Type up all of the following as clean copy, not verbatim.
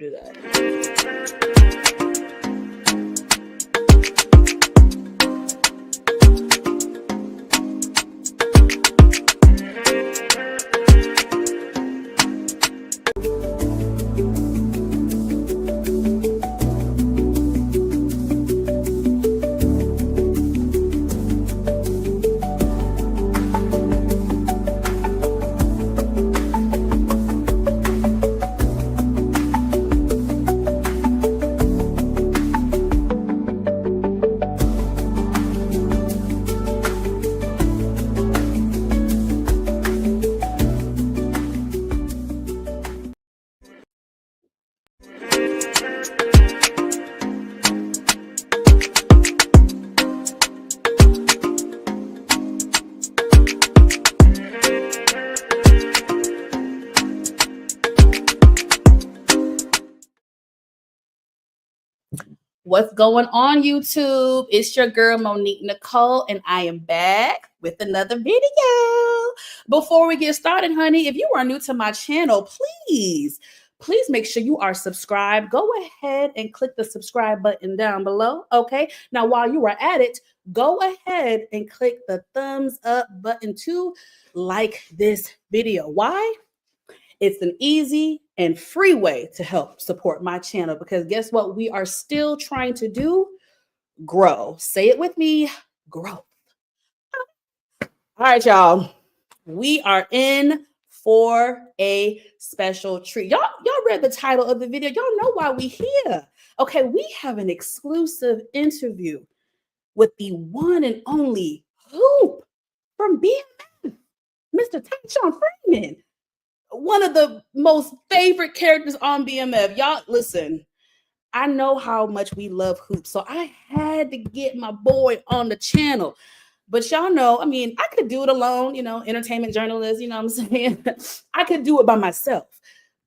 do that. What's going on, YouTube? It's your girl, Monique Nicole, and I am back with another video. Before we get started, honey, if you are new to my channel, please make sure you are subscribed. Go ahead and click the subscribe button down below, okay? Now, while you are at it, go ahead and click the thumbs up button to like this video. Why? It's an easy and free way to help support my channel because guess what? We are still trying to do grow. Say it with me, growth. All right, y'all. We are in for a special treat. Y'all read the title of the video. Y'all know why we here. Okay, we have an exclusive interview with the one and only Hoop from BMF, Mr. Tyshawn Freeman. One of the most favorite characters on BMF. Y'all, listen, I know how much we love Hoop, so I had to get my boy on the channel. But y'all know, I mean, I could do it alone, entertainment journalist, you know what I'm saying? I could do it by myself,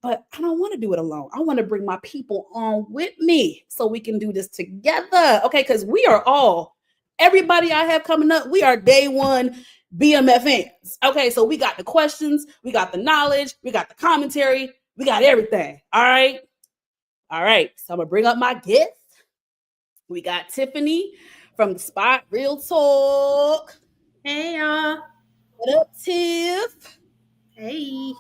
but I don't want to do it alone. I want to bring my people on with me so we can do this together, okay? Because we are everybody I have coming up, we are day one BMF fans. Okay, so we got the questions, we got the knowledge, we got the commentary, we got everything. All right. So I'm gonna bring up my guest. We got Tiffany from the Spot Real Talk. Hey y'all. What up, Tiff? Hey.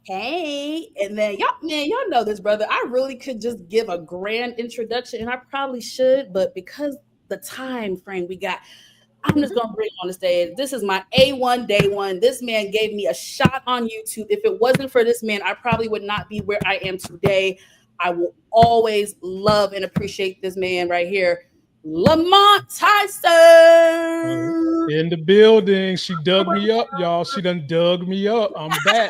And then y'all know this, brother. I really could just give a grand introduction, and I probably should, but because the time frame we got, I'm just going to bring him on the stage. This is my A1 day one. This man gave me a shot on YouTube. If it wasn't for this man, I probably would not be where I am today. I will always love and appreciate this man right here, Lamont Tyson. In the building. She dug me up, y'all. She done dug me up. I'm back.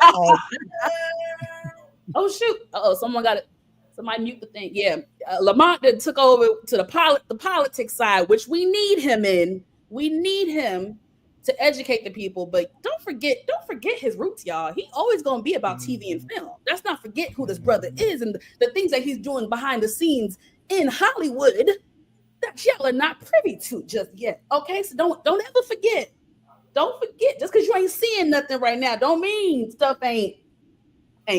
Oh, shoot. Someone got it. Somebody mute the thing. Yeah. Lamont that took over to the politics side, which we need him in. We need him to educate the people, but don't forget his roots, y'all. He always gonna be about TV and film. Let's not forget who this brother is and the things that he's doing behind the scenes in Hollywood that y'all are not privy to just yet. Okay, so don't ever forget. Don't forget, just because you ain't seeing nothing right now, don't mean stuff ain't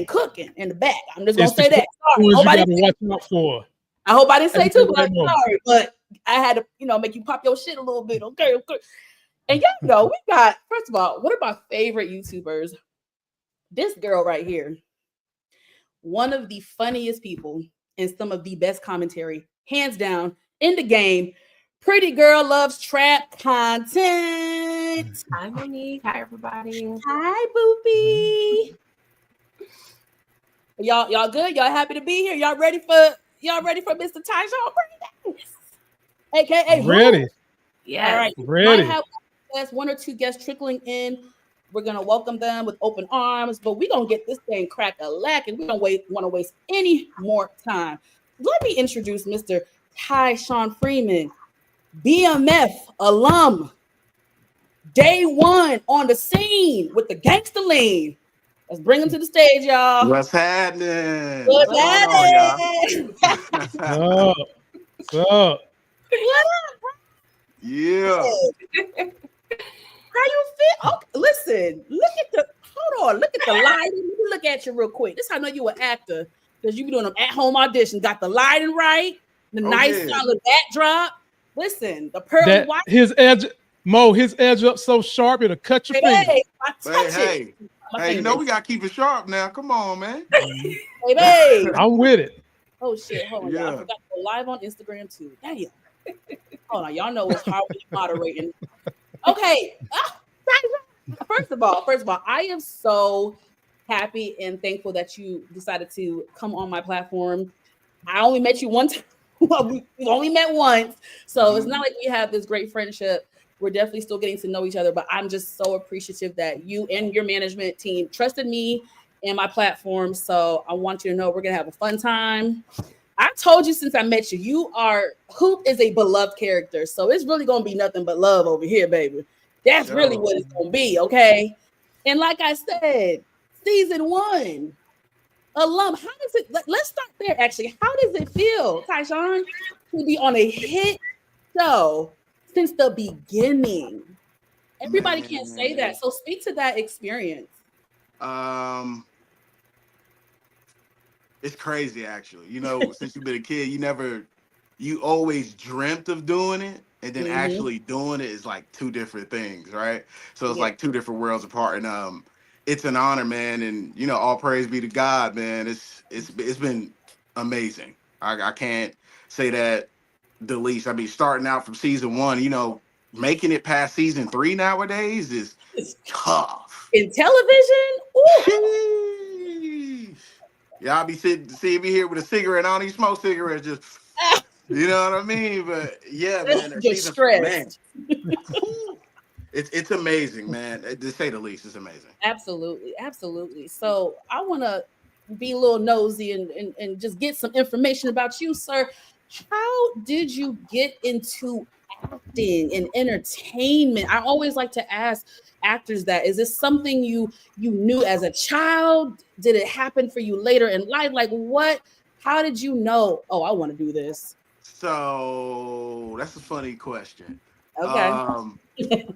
cooking in the back. I'm just gonna say that. Sorry. You gotta watch out for. I hope I didn't say too much. Sorry, but I had to, make you pop your shit a little bit. Okay. And y'all know we got, first of all, one of my favorite YouTubers, this girl right here, one of the funniest people and some of the best commentary, hands down, in the game. Pretty girl loves trap content. Hi, Monique. Hi, everybody. Hi, Boopy. Y'all good? Y'all happy to be here? Y'all ready for Mr. Tyshawn Freeman? AKA ready. Yeah. All right. Ready. I have one or two guests trickling in. We're gonna welcome them with open arms, but we're gonna get this thing crack-a-lack, and we don't want to waste any more time. Let me introduce Mr. Tyshawn Freeman, BMF alum, day one on the scene with the gangster lean. Let's bring him to the stage, y'all. What's happening? What's happening? What's up? What up? Yeah. How you feel? Okay, listen, look at the lighting. Let me look at you real quick. This is how I know you an actor. because you be doing them at home auditions. Got the lighting right, the nice solid backdrop. Listen, the pearly white. His edge up so sharp it'll cut your finger. Hey, you know we gotta keep it sharp now. Come on, man. Baby. I'm with it. Oh shit, hold on. Yeah. I forgot to go live on Instagram too. Damn. Hold on, y'all know it's hard with moderating. Okay. First of all, I am so happy and thankful that you decided to come on my platform. I only met you one time. We only met once, so it's not like we have this great friendship. We're definitely still getting to know each other, but I'm just so appreciative that you and your management team trusted me and my platform. So I want you to know we're gonna have a fun time. I told you since I met you, Hoop is a beloved character, so it's really gonna be nothing but love over here, baby. That's really what it's gonna be, okay? And like I said, season 1. Alum, how does it? Let's start there. Actually, how does it feel, Tyshawn, to be on a hit show since the beginning? Everybody can't say that, so speak to that experience. It's crazy, actually. You know, since you've been a kid, you always dreamt of doing it, and then actually doing it is like two different things, right? So it's like two different worlds apart, and it's an honor, man, and you know, all praise be to God, man. It's been amazing. I can't say that the least. I mean, starting out from season 1, you know, making it past season 3 nowadays is tough. In television, y'all be seeing me here with a cigarette. I don't even smoke cigarettes, just you know what I mean. But yeah, man, just stressed. It's amazing, man. To say the least, it's amazing. Absolutely. So I want to be a little nosy and just get some information about you, sir. How did you get into acting and entertainment? I always like to ask actors that. Is this something you knew as a child? Did it happen for you later in life? Like what? How did you know? Oh, I want to do this. So that's a funny question. Okay.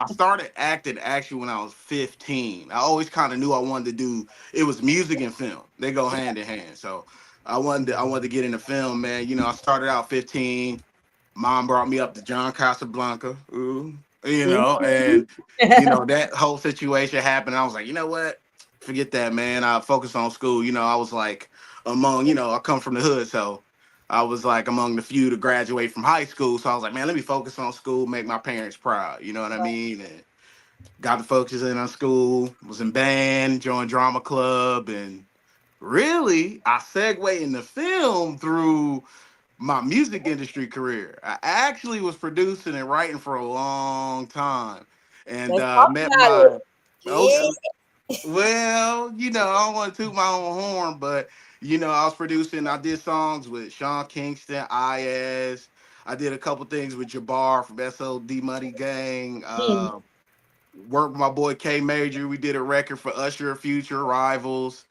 I started acting actually when I was 15. I always kind of knew I wanted to do. It was music and film. They go hand in hand. So I wanted to get into film, man. You know, I started out 15. Mom brought me up to John Casablanca. Ooh, you know, and you know that whole situation happened. I was like, you know what? Forget that, man. I focus on school. You know, I was like I come from the hood, so I was like among the few to graduate from high school. So I was like, man, let me focus on school, make my parents proud. You know what I mean? And got the focus in on school, was in band, joined drama club, and really I segued into film through my music industry career. I actually was producing and writing for a long time. And met my well, you know, I don't want to toot my own horn, but you know, I was producing. I did songs with Sean Kingston, IS. I did a couple things with Jabbar from SOD Money Gang. Worked with my boy K Major. We did a record for Usher, Future, Rivals.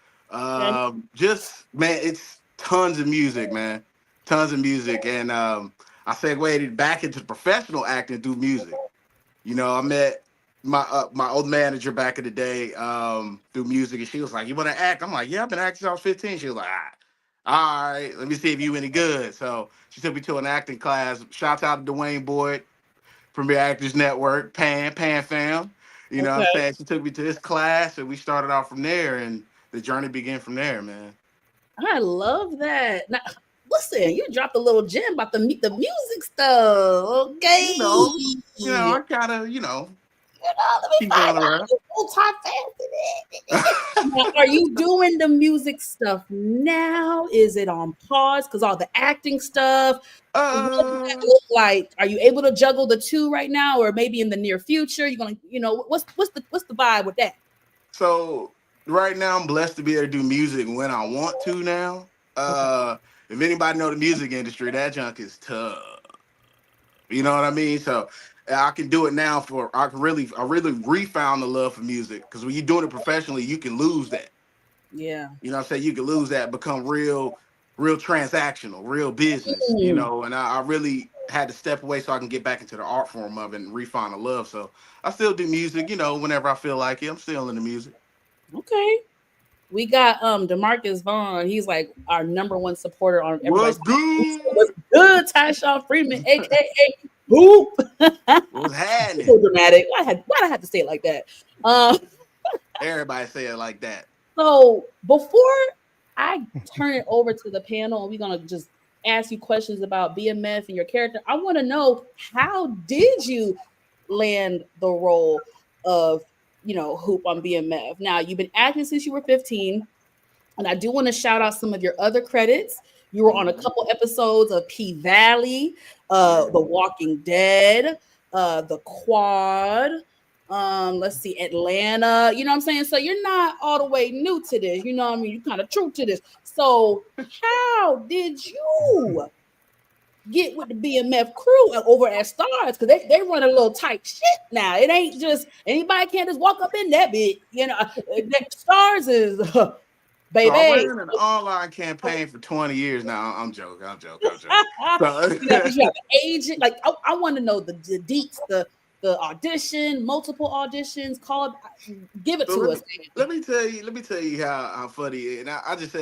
Just man, it's tons of music, man. Tons of music, and I segued back into professional acting through music. You know, I met my old manager back in the day through music, and she was like, "You want to act?" I'm like, "Yeah, I've been acting since I was 15." She was like, "All right, let me see if you any good." So she took me to an acting class. Shouts out to Dwayne Boyd, Premier Actors Network, Pan Fam. You know what I'm saying? She took me to this class, and we started off from there, and the journey began from there, man. I love that. Now, listen, you dropped a little gem about the music stuff, okay? You know, I kind of, keep going around. Now, are you doing the music stuff now? Is it on pause because all the acting stuff? What does that look like? Are you able to juggle the two right now, or maybe in the near future? You're gonna, what's the vibe with that? So right now, I'm blessed to be able to do music when I want to. Now, if anybody know the music industry, that junk is tough. You know what I mean? So I can do it now. I really refound the love for music, because when you're doing it professionally, you can lose that. Yeah. You know what I'm saying? You can lose that, become real transactional, real business, you know, and I really had to step away so I can get back into the art form of it and refine the love. So I still do music, you know, whenever I feel like it. I'm still in the music. Okay. We got Demarcus Vaughn. He's like our number 1 supporter on everybody's. What's good? What's good, Tyshawn Freeman, aka Hoop. What's So happening? dramatic. Why'd I have to say it like that? Everybody say it like that. So before I turn it over to the panel, and we're gonna just ask you questions about BMF and your character. I want to know, how did you land the role of Hoop on BMF? Now, you've been acting since you were 15, and I do want to shout out some of your other credits. You were on a couple episodes of P Valley, The Walking Dead, The Quad. Let's see, Atlanta. You know what I'm saying? So you're not all the way new to this. You know what I mean? You're kind of true to this. So how did you get with the BMF crew over at Stars? Because they run a little tight shit now. It ain't just anybody can't just walk up in that bit. Stars is baby. So I ran an online campaign for 20 years now. I'm joking. So, you have an agent. Like I want to know the deets, the audition, multiple auditions. Give it to us. Let me tell you how funny. And I just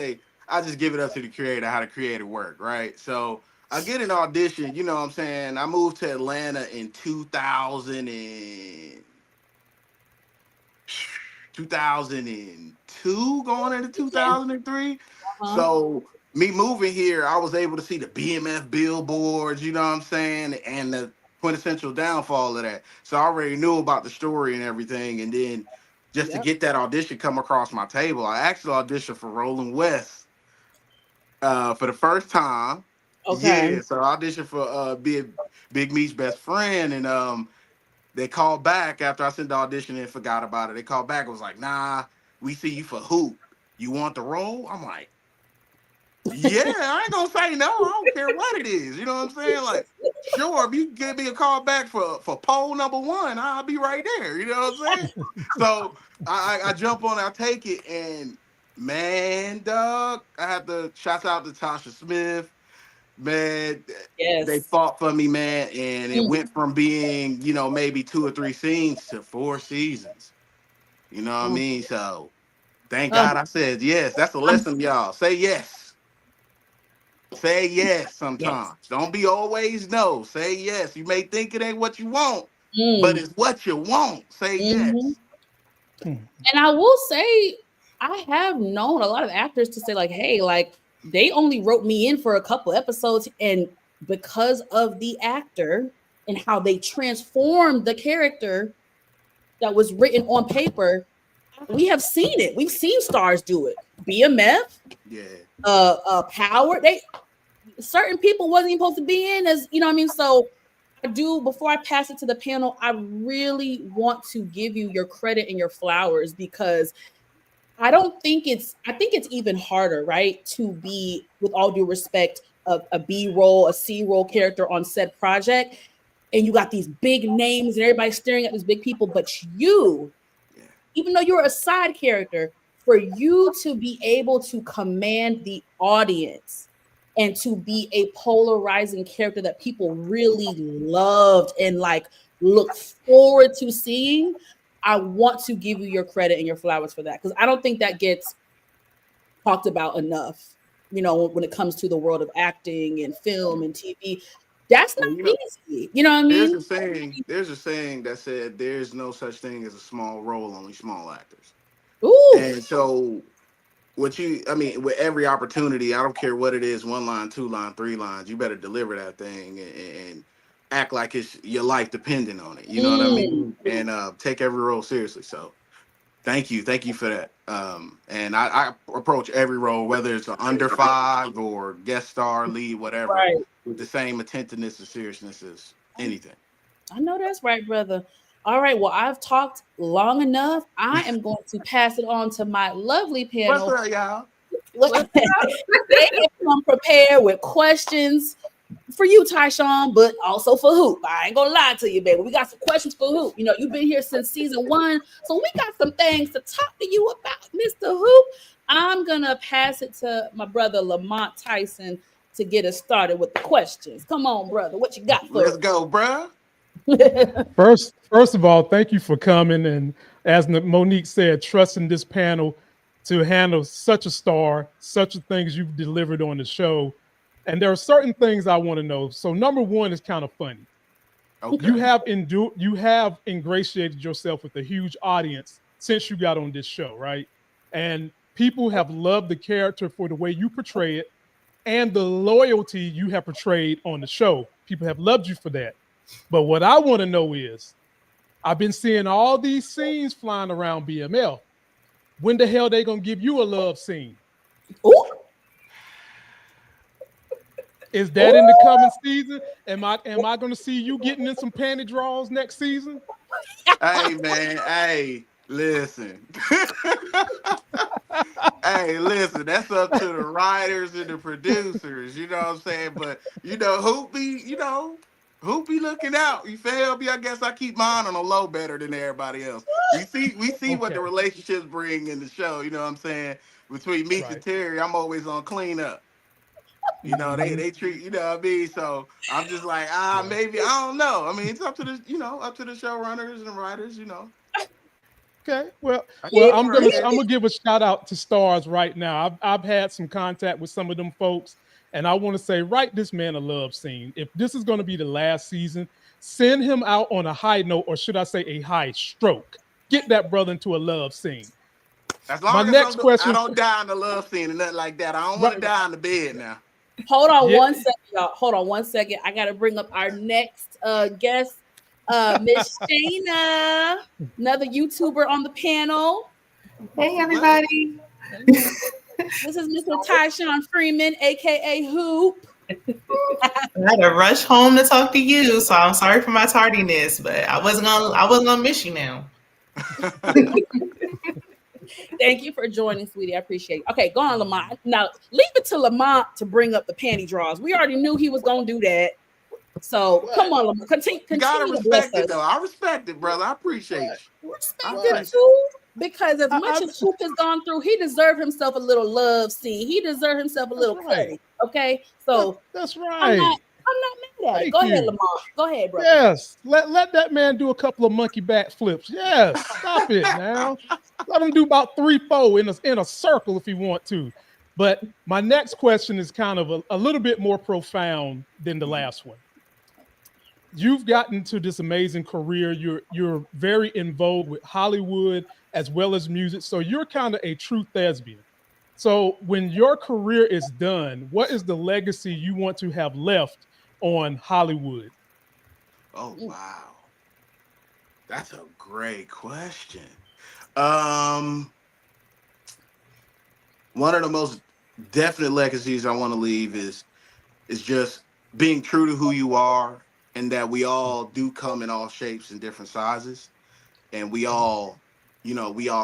give it up to the creator how the creative work, right? So I get an audition. You know what I'm saying? I moved to Atlanta in 2002, going into 2003. So me moving here, I was able to see the BMF billboards, you know what I'm saying, and the quintessential downfall of that. So I already knew about the story and everything. And then just to get that audition come across my table, I actually auditioned for Rolling West for the first time. Okay. Yeah, so I auditioned for Big Meat's best friend, and they called back after I sent the audition and forgot about it. They called back and was like, nah, we see you for Hoop. You want the role? I'm like, yeah, I ain't gonna say no. I don't care what it is. You know what I'm saying? Like, sure, if you give me a call back for poll number 1, I'll be right there. You know what I'm saying? So I jump on, I take it, and man, dog, I have to shout out to Tasha Smith. Man, they fought for me, man, and it went from being, maybe 2 or 3 scenes to 4 seasons. You know what I mean? So thank God I said yes. That's a lesson, y'all. Say yes. Say yes sometimes. Yes. Don't be always no. Say yes. You may think it ain't what you want, but it's what you want. Say yes. And I will say, I have known a lot of actors to say, like, hey, like, they only wrote me in for a couple episodes, and because of the actor and how they transformed the character that was written on paper, we have seen it. We've seen stars do it. BMF, Power. Certain people wasn't even supposed to be in, as you know what I mean. So I do, before I pass it to the panel, I really want to give you your credit and your flowers, because I think it's even harder, right, to be, with all due respect, a B roll, a C roll character on said project, and you got these big names and everybody's staring at these big people, but you, even though you're a side character, for you to be able to command the audience and to be a polarizing character that people really loved and like look forward to seeing, I want to give you your credit and your flowers for that, because I don't think that gets talked about enough, when it comes to the world of acting and film and TV. That's not easy. You know what I mean? There's a saying that said there's no such thing as a small role, only small actors. Ooh. And so with every opportunity, I don't care what it is, 1 line, 2 line, 3 lines, you better deliver that thing and act like it's your life depending on it. You know what I mean? And take every role seriously. So thank you for that. And I approach every role, whether it's an under 5 or guest star, lead, whatever, with the same attentiveness and seriousness as anything. I know that's right, brother. All right, well, I've talked long enough. I am going to pass it on to my lovely panel. What's up, y'all? They come prepared with questions for you, Tyshawn, but also for Hoop. I ain't gonna lie to you, baby. We got some questions for Hoop. You've been here since season 1, so we got some things to talk to you about, Mr. Hoop. I'm gonna pass it to my brother Lamont Tyson to get us started with the questions. Come on, brother. What you got for us? Let's go, bro. First of all, thank you for coming, and as Monique said, trusting this panel to handle such a star, such a things you've delivered on the show. And there are certain things I want to know. So number one is kind of funny. Okay. You have ingratiated yourself with a huge audience since you got on this show, right? And people have loved the character for the way you portray it and the loyalty you have portrayed on the show. People have loved you for that. But what I want to know is, I've been seeing all these scenes flying around BMF. When the hell they gonna give you a love scene? Ooh. Is that in the coming season? Am I gonna see you getting in some panty draws next season? Hey man, hey, listen. Hey, listen, that's up to the writers and the producers, you know what I'm saying? But who be looking out? You feel me? I guess I keep mine on a low better than everybody else. We see what the Okay. relationships bring in the show, you know what I'm saying? Between Meeks and Right. Terry, I'm always on cleanup. They treat, you know what I mean? So I'm just like, Yeah. maybe I don't know. I mean, it's up to the showrunners and writers, Okay. Well, I well, keep I'm working. gonna give a shout out to Stars right now. I've had some contact with some of them folks, and I want to say, write this man a love scene. If this is gonna be the last season, send him out on a high note, or should I say a high stroke. Get that brother into a love scene. As My long as next I question, don't die in the love scene and nothing like that. I don't want to right? die in the bed now. Hold on Yeah. 1 second, y'all. Hold on 1 second. I gotta bring up our next guest, Miss Shayna, another YouTuber on the panel. Hey, everybody. This is Mr. Tyshawn Freeman, aka Hoop. I had to rush home to talk to you, so I'm sorry for my tardiness, but I wasn't gonna miss you now. Thank you for joining, sweetie. I appreciate it. Okay, go on, Lamont. Now leave it to Lamont to bring up the panty draws. We already knew he was gonna do that. So come on, Lamont. You gotta Continue to bless respect it us. though. I respect it, brother. I appreciate you. Respect I it appreciate too. Because as much I, as Hoop has gone through, he deserved himself a little love scene. He deserved himself a that's little right. cutting. Okay. So That's I'm right. not I'm not mad at it. Thank Go ahead, you. Lamont. Go ahead, brother. Yes. Let that man do a couple of monkey back flips. Yes. Stop it now. Let him do about 3-4 in a circle if he want to. But my next question is kind of a little bit more profound than the last one. You've gotten to this amazing career. You're very involved with Hollywood as well as music. So you're kind of a true thespian. So when your career is done, what is the legacy you want to have left on Hollywood? Oh wow. That's a great question. Um One of the most definite legacies I want to leave is just being true to who you are, and that we all do come in all shapes and different sizes, and we all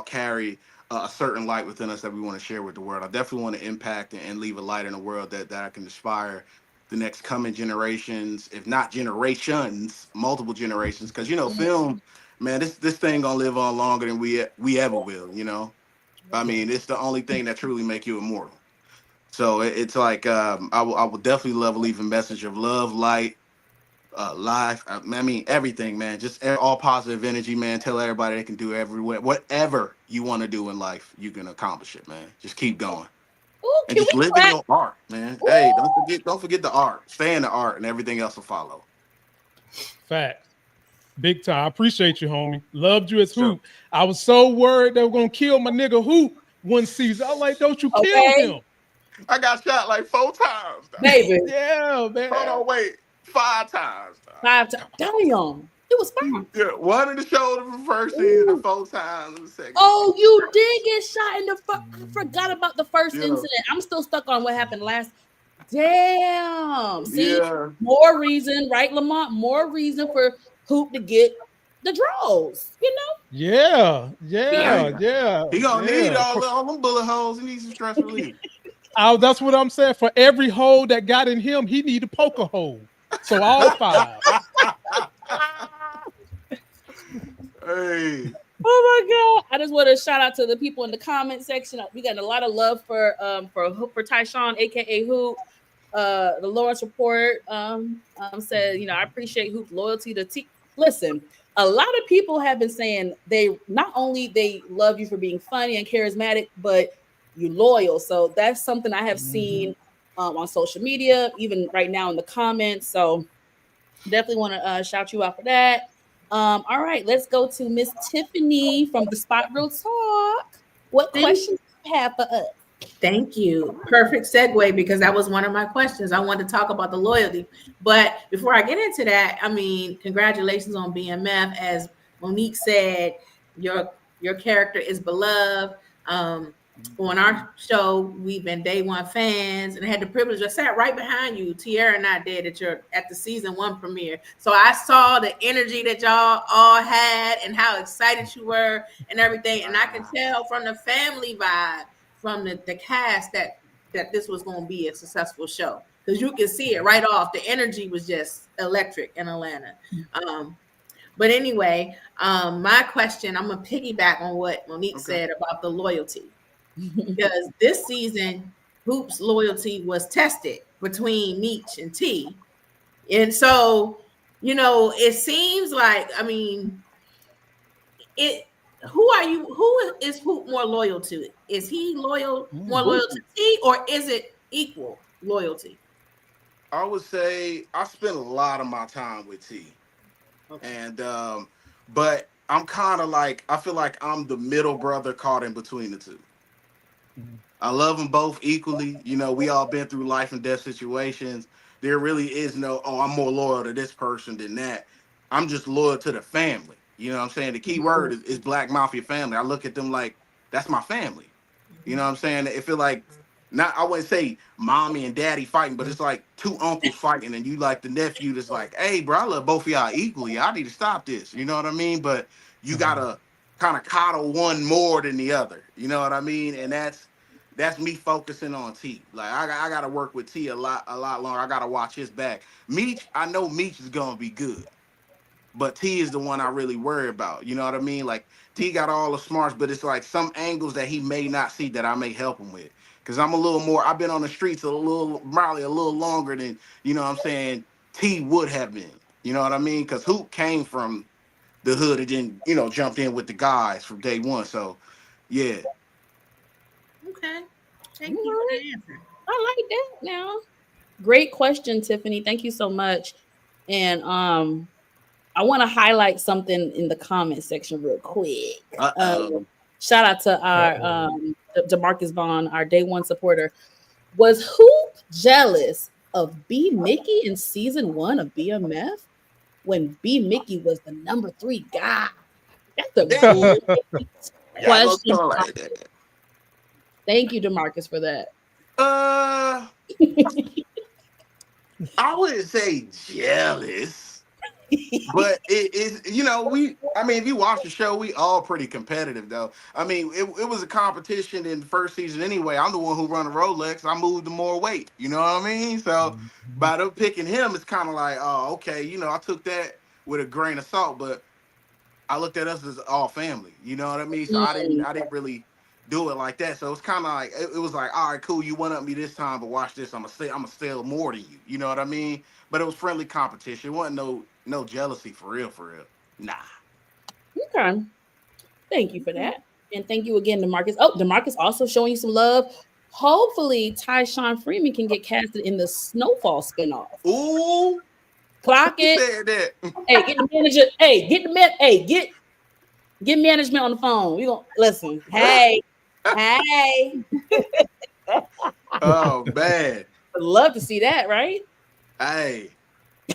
carry a certain light within us that we want to share with the world. I definitely want to impact and leave a light in the world that I can inspire the next coming generations, if not generations, multiple generations. Because film, man, this thing gonna live on longer than we ever will. I mean, it's the only thing that truly make you immortal. So it's like I will definitely love leaving a message of love, light, life. I mean, everything, man. Just all positive energy, man. Tell everybody they can do whatever you want to do in life, you can accomplish it, man. Just keep going Ooh, and can just we live in clap? your art, man. Ooh. Hey, don't forget the art. Stay in the art, and everything else will follow. Fact. Big time. I appreciate you, homie. Loved you as Sure. Hoop. I was so worried they were gonna kill my nigga Hoop one season. I was like, don't you kill Okay, him. I got shot like 4 times. Dog. baby. Yeah, man. Hold on, wait, 5 times. Dog. 5 times. Damn. It was 5. Yeah, one in the shoulder for the first season, and 4 times in the second. Oh, you did get shot in the I forgot about the first Yeah, incident. I'm still stuck on what happened last. Damn. See, yeah. more reason, right, Lamont? More reason for Hoop to get the draws, Yeah, Hey, yeah. he gonna need all them bullet holes. He needs some stress relief. That's what I'm saying. For every hole that got in him, he need a poker hole. So all 5. Hey, Oh my God. I just want to shout out to the people in the comment section. We got a lot of love for Tyshawn, aka Hoop. The Lawrence Report said, I appreciate Hoop's loyalty to Listen, a lot of people have been saying they not only they love you for being funny and charismatic, but you loyal. So that's something I have seen on social media, even right now in the comments. So definitely want to shout you out for that. All right, let's go to Miss Tiffany from the Spot Real Talk. What questions do you have for us? Thank you. Perfect segue because that was one of my questions. I wanted to talk about the loyalty. But before I get into that, I mean, congratulations on BMF. As Monique said, your character is beloved. On our show, we've been day one fans and I had the privilege. I sat right behind you. Tierra and I did at the season 1 premiere. So I saw the energy that y'all all had and how excited you were and everything. And I can tell from the family vibe from the cast that this was going to be a successful show because you can see it right off. The energy was just electric in Atlanta. But anyway, my question, I'm going to piggyback on what Monique said about the loyalty because this season, Hoop's loyalty was tested between Meech and T. And so, it seems like, I mean, who is Hoop more loyal to? Is he more loyal to T, or is it equal loyalty? I would say I spend a lot of my time with T. And but I'm kind of like, I feel like I'm the middle brother caught in between the two. I love them both equally. We all been through life and death situations. There really is no, I'm more loyal to this person than that. I'm just loyal to the family. You know what I'm saying? The key word is Black Mafia family. I look at them like, that's my family. You know what I'm saying? It feel like, not, I wouldn't say mommy and daddy fighting, but it's like two uncles fighting and you like the nephew that's like, hey, bro, I love both of y'all equally. I need to stop this. You know what I mean? But you got to kind of coddle one more than the other. You know what I mean? And that's me focusing on T. Like I got to work with T a lot longer. I got to watch his back. Meech, I know Meech is going to be good. But T is the one I really worry about. You know what I mean? Like T got all the smarts, but it's like some angles that he may not see that I may help him with. Cause I'm a little more, I've been on the streets probably a little longer than, you know what I'm saying, T would have been. You know what I mean? Cause Hoop came from the hood and then, jumped in with the guys from day one. So yeah. Okay. Thank you for the answer. I like that now. Great question, Tiffany. Thank you so much. And I want to highlight something in the comment section real quick. Shout out to our DeMarcus Vaughn, our day one supporter. Was Hoop jealous of B Mickey in season 1 of BMF when B Mickey was the number 3 guy? That's a great question. Thank you, DeMarcus, for that. I wouldn't say jealous, but it is, if you watch the show, we all pretty competitive though. I mean, it was a competition in the first season anyway. I'm the one who run the Rolex. I moved the more weight, you know what I mean? So by them picking him, it's kind of like, oh, okay, I took that with a grain of salt, but I looked at us as all family, you know what I mean? So I didn't really do it like that. So it's kind of like, it was like, all right, cool, you went up me this time, but watch this, I'm gonna steal more than you. You know what I mean? But it was friendly competition. It wasn't no jealousy for real. Nah. Okay. Thank you for that. And thank you again, DeMarcus. Oh, DeMarcus also showing you some love. Hopefully, Tyshawn Freeman can get casted in the Snowfall spinoff. Ooh. Clock it. Said that. Hey, get the manager. Hey, get management on the phone. We gonna listen. Hey. Oh man. I'd love to see that, right? Hey,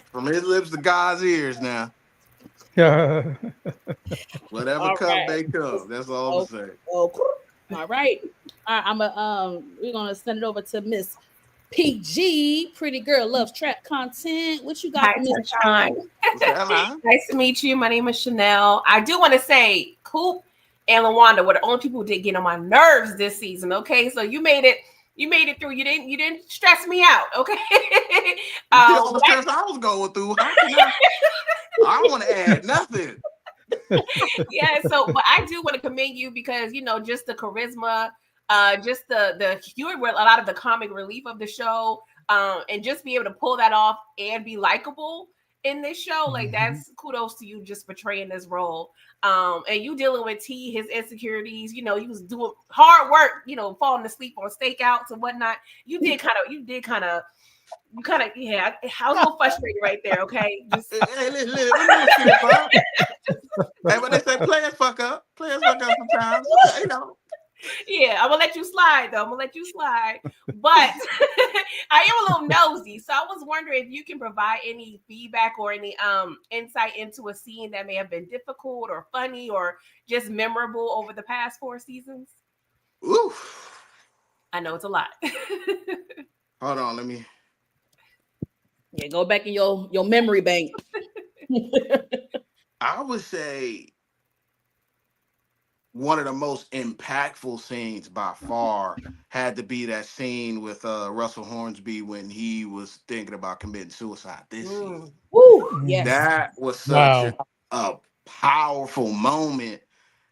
from his lips to God's ears now. Whatever All come, right. they come. That's all I'm saying. All right. We're gonna send it over to Miss PG. Pretty girl loves trap content. What you got? Hi, Tyshawn. Nice to meet you. My name is Chanel. I do want to say Coop and LaWanda were the only people who did get on my nerves this season. Okay, so you made it through. You didn't stress me out. Okay. The stress I was going through. I don't want to add nothing. Yeah. So, but I do want to commend you because just the charisma, just the humor, a lot of the comic relief of the show, and just be able to pull that off and be likable in this show. Like that's kudos to you just portraying this role. And you dealing with T, his insecurities. You know, he was doing hard work. You know, falling asleep on stakeouts and whatnot. You kind of. Yeah. I was a little frustrated right there. Okay, just hey, listen, hey, when they say players fuck up sometimes. Okay, you know. Yeah, I'm gonna let you slide though. But I am a little nosy, so I was wondering if you can provide any feedback or any insight into a scene that may have been difficult or funny or just memorable over the past 4 seasons. Ooh, I know it's a lot. hold on, let me. Yeah, go back in your memory bank. I would say one of the most impactful scenes by far had to be that scene with Russell Hornsby when he was thinking about committing suicide this season. Woo, yes. That was such a powerful moment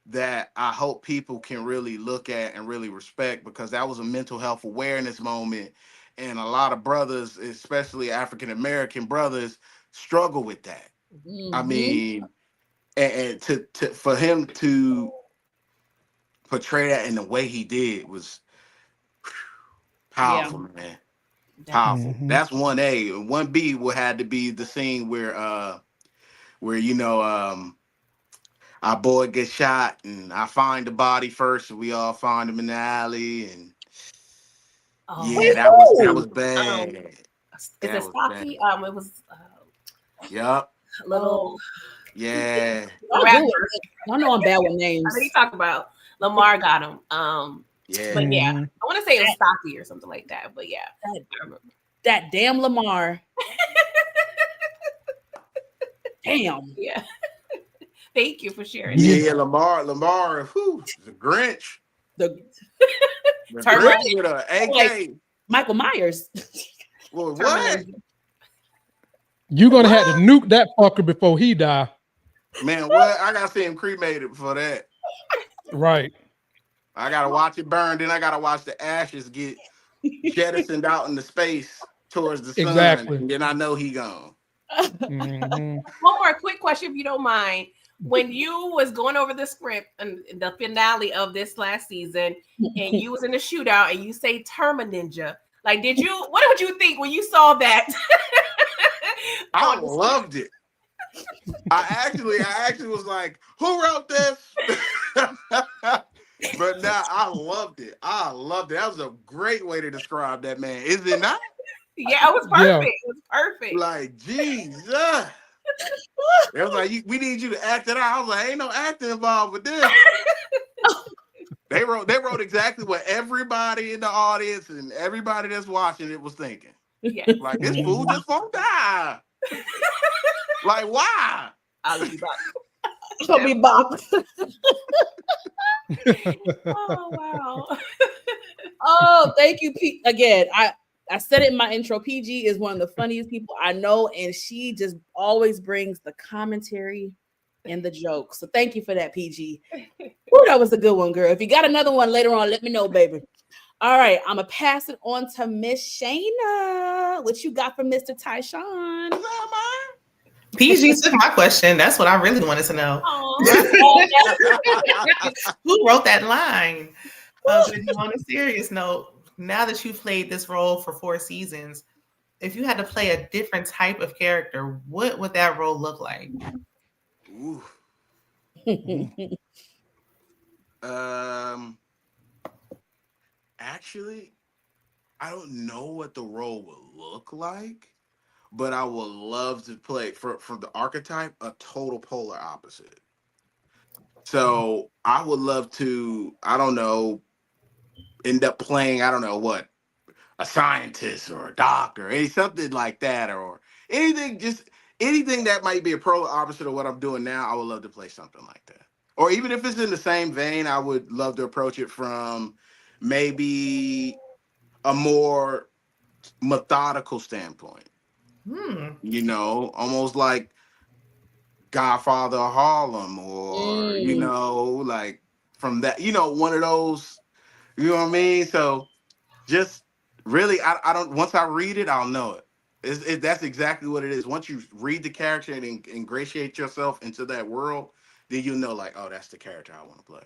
that I hope people can really look at and really respect, because that was a mental health awareness moment. And a lot of brothers, especially African-American brothers, struggle with that. I mean, and to for him to portray that in the way he did was powerful, man. Powerful. That's 1A. 1B would have to be the scene where you know, our boy gets shot and I find the body first, and we all find him in the alley, and that was bad. Is it Stocky? It was Yep. A little yeah. I know I'm bad with names. What are you talking about? Lamar got him. Yeah. But yeah, I want to say it was Stocky or something like that. But yeah, that damn Lamar. Damn. Yeah. Thank you for sharing. Yeah, Lamar, whew, the Grinch. The Grinch with a AK. Like Michael Myers. Well, what? You're gonna have to nuke that fucker before he die. Man, what? I gotta see him cremated before that. Right. I gotta watch it burn, then I gotta watch the ashes get jettisoned out into space towards the sun. Exactly. And then I know he gone. One more quick question, if you don't mind. When you was going over the script and the finale of this last season, and you was in the shootout, and you say Terma Ninja, like, what did you think when you saw that? I loved it. I actually was like, who wrote this? But now I loved it. That was a great way to describe that man. Is it not? Yeah, it was perfect. Yeah. It was perfect. Like, Jesus. It was like, we need you to act it out. I was like, ain't no acting involved with this. They wrote exactly what everybody in the audience and everybody that's watching it was thinking. Yeah. Like, this fool just won't die. Like, why? I'll be back. I'll be back. Oh, wow. Oh, thank you, Pete. Again, I said it in my intro. PG is one of the funniest people I know, and she just always brings the commentary and the jokes. So thank you for that, PG. Ooh, that was a good one, girl. If you got another one later on, let me know, baby. All right, I'm gonna pass it on to Miss Shayna. What you got from Mr. Tyshawn? PG took my question. That's what I really wanted to know. Who wrote that line? But on a serious note, now that you've played this role for 4 seasons, if you had to play a different type of character, what would that role look like? Ooh. Actually, I don't know what the role would look like, but I would love to play for the archetype a total polar opposite. So I would love to, I don't know, end up playing, I don't know what, a scientist or a doctor, something like that, or anything that might be a polar opposite of what I'm doing now. I would love to play something like that. Or even if it's in the same vein, I would love to approach it from maybe a more methodical standpoint. You know, almost like Godfather of Harlem, or you know, like from that, you know, one of those, you know what I mean? So just really, I don't, once I read it, I'll know it. That's exactly what it is. Once you read the character and ingratiate yourself into that world, then you know, like, oh, that's the character I want to play.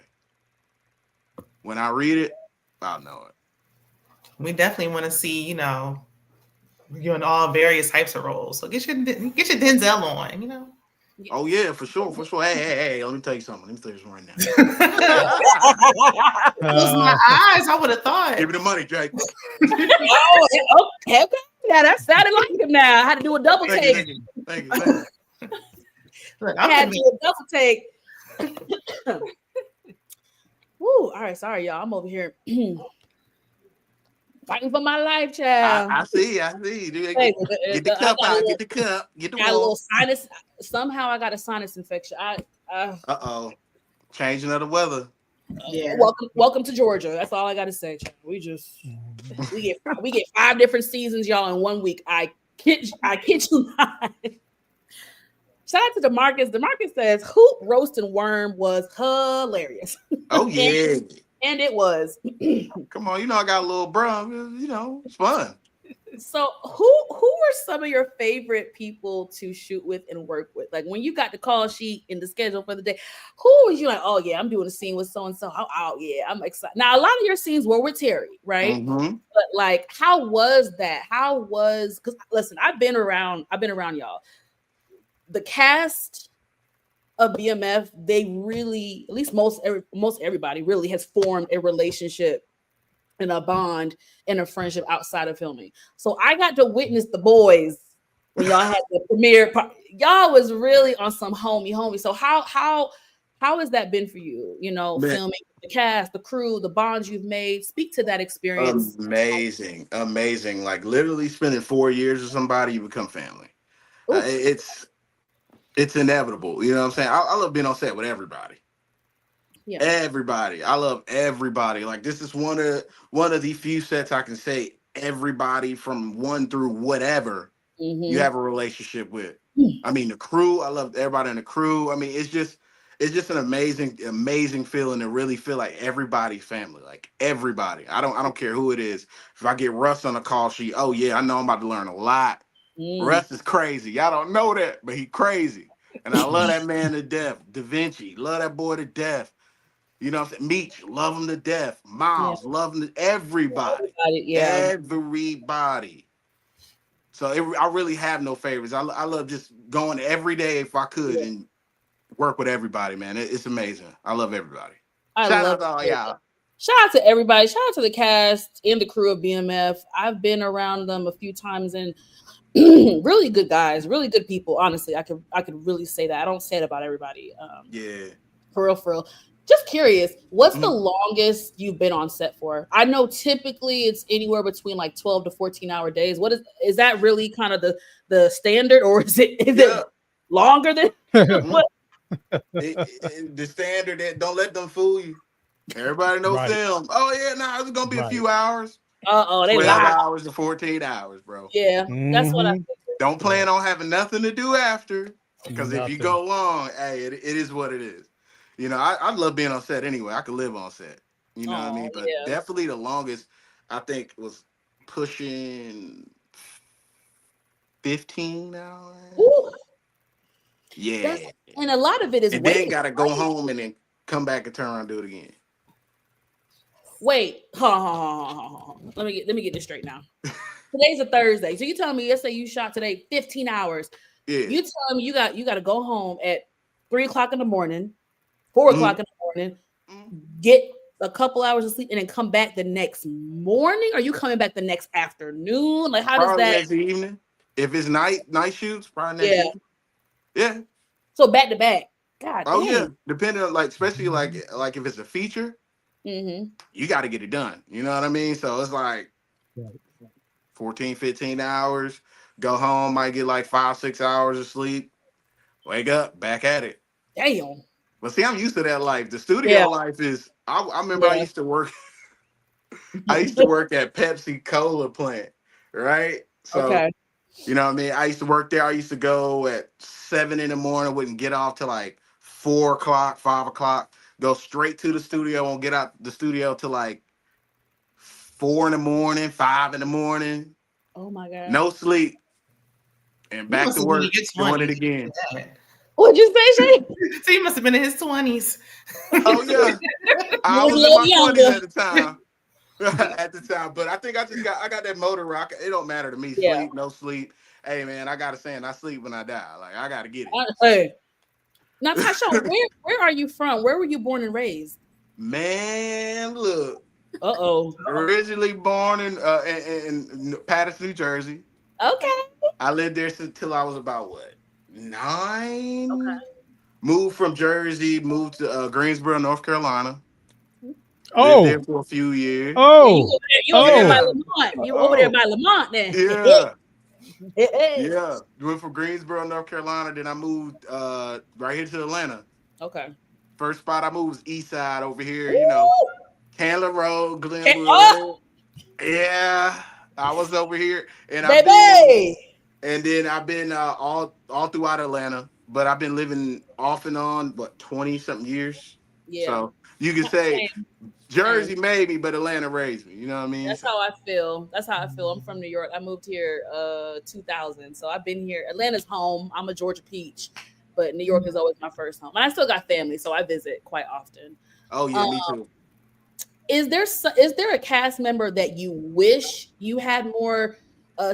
When I read it, I'll know it. We definitely want to see, you know, you in all various types of roles. So get your Denzel on, you know. Oh yeah, for sure. Hey, let me tell you something. Right now. Close my eyes. I would have thought. Give me the money, Jake. Okay. Now that sounded like him. Now I had to do a double take. Thank you. Look, I had to do a double take. Woo! All right, sorry, y'all. I'm over here fighting for my life, child. I see. Dude, get the cup out. Get the cup. Get the got a little sinus. Somehow I got a sinus infection. Changing of the weather. Yeah. Welcome to Georgia. That's all I got to say, child. We get 5 different seasons, y'all, in 1 week. I kid you not. Shout out to DeMarcus. DeMarcus says hoop roasting worm was hilarious. Oh yeah. And it was. Come on, you know I got a little bro. You know, it's fun. So who were some of your favorite people to shoot with and work with? Like when you got the call sheet in the schedule for the day, who was you like, oh yeah, I'm doing a scene with so-and-so. Oh yeah, I'm excited. Now a lot of your scenes were with Terry, right? Mm-hmm. But like, how was that? Because listen, I've been around y'all. The cast of BMF, they really, at least most everybody really has formed a relationship and a bond and a friendship outside of filming. So I got to witness the boys when y'all had the premiere. Y'all was really on some homie. So how has that been for you? You know, filming the cast, the crew, the bonds you've made. Speak to that experience. Amazing. Like literally spending 4 years with somebody, you become family. It's inevitable. You know what I'm saying? I love being on set with everybody. Yeah. Everybody. I love everybody. Like this is one of the few sets I can say everybody from 1 through whatever you have a relationship with. I mean the crew. I love everybody in the crew. I mean it's just an amazing feeling to really feel like everybody's family. Like everybody. I don't care who it is. If I get Russ on a call sheet, oh yeah, I know I'm about to learn a lot. Russ is crazy. Y'all don't know that, but he crazy. And I love that man to death. Da Vinci, love that boy to death. You know what I'm saying? Meech, love him to death. Miles, love him to everybody. Everybody. So I really have no favorites. I love just going every day if I could and work with everybody, man. It's amazing. I love everybody. Shout out to all y'all. Shout out to everybody. Shout out to the cast and the crew of BMF. I've been around them a few times and really good guys, really good people. Honestly, I could really say that. I don't say it about everybody. For real. Just curious, what's the longest you've been on set for? I know typically it's anywhere between like 12 to 14-hour days. What is that really kind of the standard, or is it longer than what? The standard that don't let them fool you. Everybody knows them. Oh yeah, it's gonna be a few hours. They 12 hours to 14 hours, bro. Yeah, that's what I think. Don't plan on having nothing to do after, because if you go long, hey, it is what it is. You know, I love being on set anyway. I could live on set. You know what I mean? But definitely the longest I think was pushing 15 hours. Ooh. Yeah. And a lot of it is then gotta go home and then come back and turn around and do it again. Wait, let me get this straight now. Today's a Thursday, so you telling me yesterday you shot today 15 hours. Yeah. You telling me you got to go home at 3:00 in the morning, 4:00 in the morning, get a couple hours of sleep, and then come back the next morning? Are you coming back the next afternoon? Like how probably does that? Next evening. If it's night shoots, probably next evening. Yeah. So back to back. God. Oh yeah, depending on especially like if it's a feature. You got to get it done. You know what I mean? So it's like 14, 15 hours. Go home, might get like 5-6 hours of sleep. Wake up, back at it. Damn. But see, I'm used to that life. The studio life is. I remember I used to work. I used to work at Pepsi Cola plant, right? So you know what I mean. I used to work there. I used to go at 7 in the morning. Wouldn't get off till like 4:00, 5:00. Go straight to the studio. Won't get out the studio till like 4 in the morning, 5 in the morning. Oh my God. No sleep. and back to work, doing it again. What'd you say, Shay? So he must have been in his 20s. Oh yeah, I was in my 20s at the time. At the time, but I think I got that motor rock. It don't matter to me. Yeah. Sleep, no sleep. Hey man, I gotta say, I sleep when I die. Like I gotta get it. Hey. Now, Tyshawn, where are you from? Where were you born and raised? Man, look. Uh-oh. Originally born in Patterson, New Jersey. Okay. I lived there until I was about what, 9? Okay. Moved from Jersey, moved to Greensboro, North Carolina. Oh, Lived there for a few years. oh, you over there by Lamont. You over there by Lamont then. Yeah. Hey. Yeah. Went from Greensboro, North Carolina. Then I moved right here to Atlanta. Okay. First spot I moved was East Side over here, Ooh. Candler Road, Glenwood. Oh. Yeah. I was over here. And Baby. I've been all throughout Atlanta, but I've been living off and on, 20-something years. Yeah. So you can say Jersey made me, but Atlanta raised me. You know what I mean? That's how I feel. I'm from New York. I moved here 2000. So I've been here. Atlanta's home. I'm a Georgia peach, but New York is always my first home. And I still got family, so I visit quite often. Oh yeah, me too. Is there a cast member that you wish you had more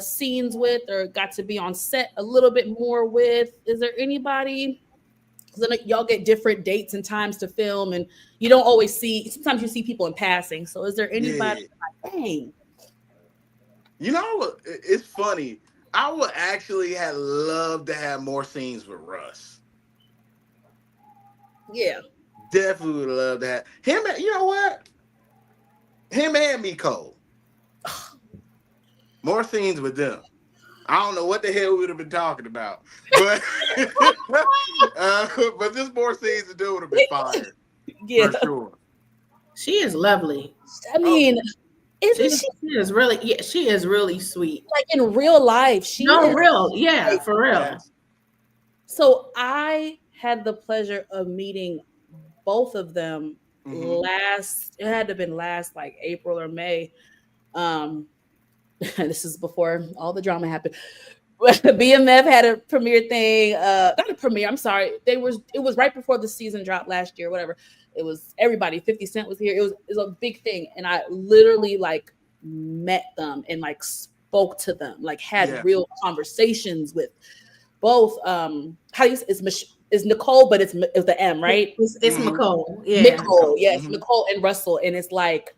scenes with or got to be on set a little bit more with? Is there anybody? Because y'all get different dates and times to film, and you don't always see. Sometimes you see people in passing. So, is there anybody? Like, dang. You know, it's funny. I would actually have loved to have more scenes with Russ. Yeah, definitely would love to have him. You know what? Him and Miko. More scenes with them. I don't know what the hell we would have been talking about, but but just more scenes to do would have been fire. Yeah, for sure. She is lovely. I mean, isn't She is really, yeah, she is really sweet. like in real life? She is real, yeah, like, for real. Yes. So I had the pleasure of meeting both of them last. It had to have been last like April or May. This is before all the drama happened. BMF had a premiere thing. Not a premiere. I'm sorry. It was right before the season dropped last year. Whatever. It was everybody. 50 Cent was here. It was a big thing, and I literally like met them and like spoke to them, like had real conversations with both. How do you say it's Nicole, but it's the M, right? It's Nicole. Yeah. Nicole, yes, Nicole and Russell, and it's like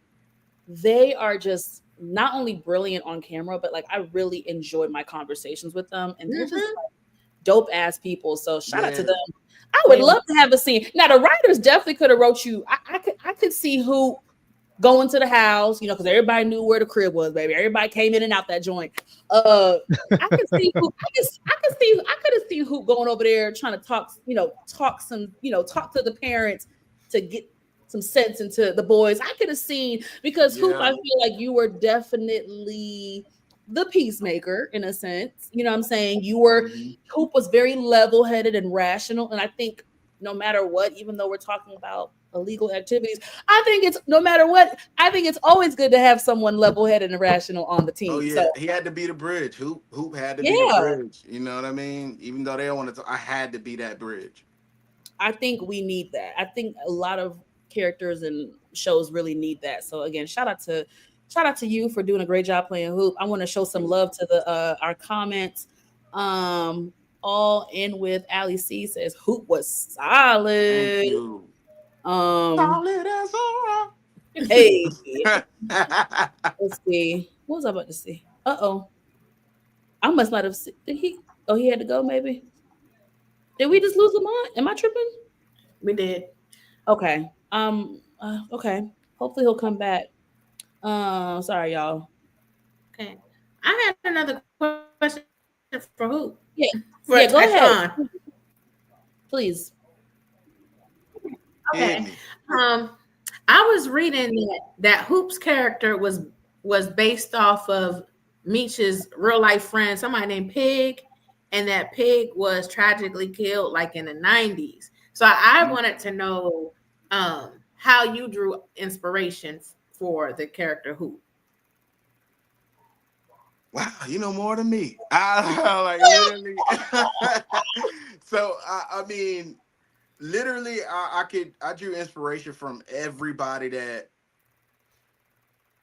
they are just not only brilliant on camera, but like I really enjoyed my conversations with them, and they're just like dope ass people. So shout out to them. I would love to have a scene. Now the writers definitely could have wrote you. I could see who going to the house, you know, because everybody knew where the crib was, baby. Everybody came in and out that joint. I could see who. I could have seen who going over there trying to talk to the parents to get some sense into the boys. I could have seen because Hoop, I feel like you were definitely the peacemaker in a sense. You know what I'm saying? You were Hoop was very level-headed and rational. And I think no matter what, even though we're talking about illegal activities, I think it's always good to have someone level-headed and rational on the team. Oh yeah, so, he had to be the bridge. Hoop had to be the bridge. You know what I mean? Even though they don't want to, I had to be that bridge. I think we need that. I think a lot of characters and shows really need that. So again, shout out to you for doing a great job playing Hoop. I want to show some love to the our comments. All in with Ali C says Hoop was solid. Thank you. Solid as a rock. Hey. Let's see. What was I about to say? I must not have seen. Did he? Oh, he had to go, maybe. Did we just lose Lamont? Am I tripping? We did. Okay. Okay. Hopefully he'll come back. Sorry, y'all. Okay. I had another question for who? Yeah. Go ahead. Please. Okay. I was reading that Hoop's character was based off of Meech's real life friend, somebody named Pig, and that Pig was tragically killed like in the 90s. So I wanted to know how you drew inspiration for the character Hoop. Wow, you know more than me. I like literally. So I mean, literally, I drew inspiration from everybody that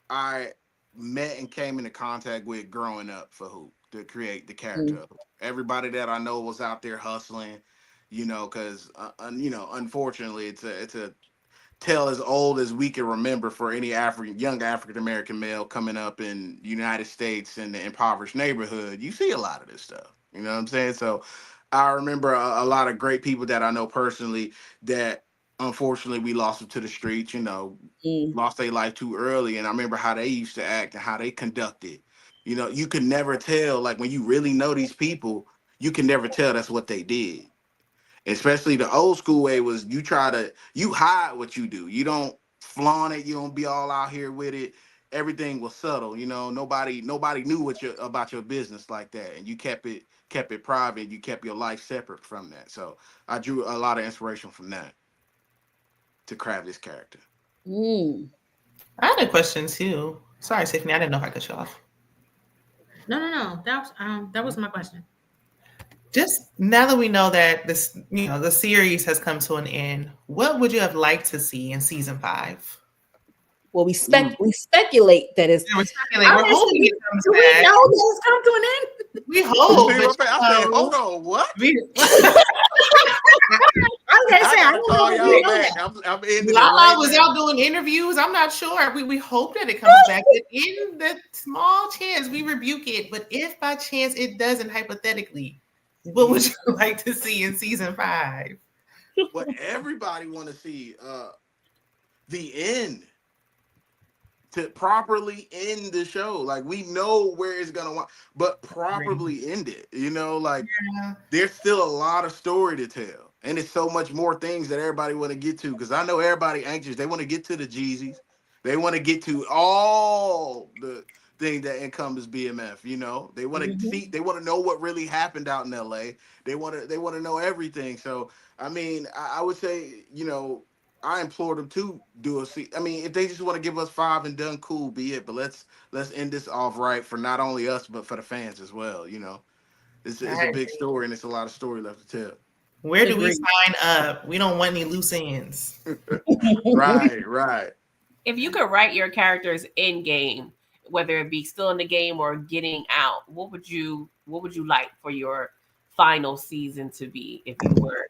I met and came into contact with growing up for Hoop to create the character of Hoop. Everybody that I know was out there hustling, because unfortunately, it's a tale as old as we can remember for any young African American male coming up in the United States in the impoverished neighborhood. You see a lot of this stuff. You know what I'm saying? So I remember a lot of great people that I know personally that unfortunately we lost them to the streets, lost their life too early. And I remember how they used to act and how they conducted. You could never tell, like when you really know these people, you can never tell that's what they did. Especially the old school way was you hide what you do. You don't flaunt it. You don't be all out here with it. Everything was subtle. Nobody knew about your business like that, and you kept it private. You kept your life separate from that. So I drew a lot of inspiration from that to craft this character. Mm. I had a question too. Sorry, Tiffany, I didn't know if I cut you off. No. That was my question. Just now that we know that the series has come to an end, what would you have liked to see in season 5? Well, we speculate that it's. We're hoping it comes Do we back. know that it's come to an end? We hope. I said, hold on, what? I'm ending Lala was out doing interviews. I'm not sure. We hope that it comes back. But in the small chance we rebuke it, but if by chance it doesn't, hypothetically, what would you like to see in season 5? What everybody want to see, the end. To properly end the show. Like, we know where it's gonna want, but properly end it. There's still a lot of story to tell. And it's so much more things that everybody want to get to. Because I know everybody anxious. They want to get to the Jeezys. They want to get to all the things that encompass BMF. They want to see. They want to know what really happened out in LA. They want to know everything. So I mean, I would say, I implore them to do if they just want to give us 5 and done, cool, be it. But let's end this off right for not only us but for the fans as well. It's a big story and it's a lot of story left to tell. Where do we sign up? We don't want any loose ends. Right. If you could write your characters in game, whether it be still in the game or getting out, what would you like for your final season to be if you were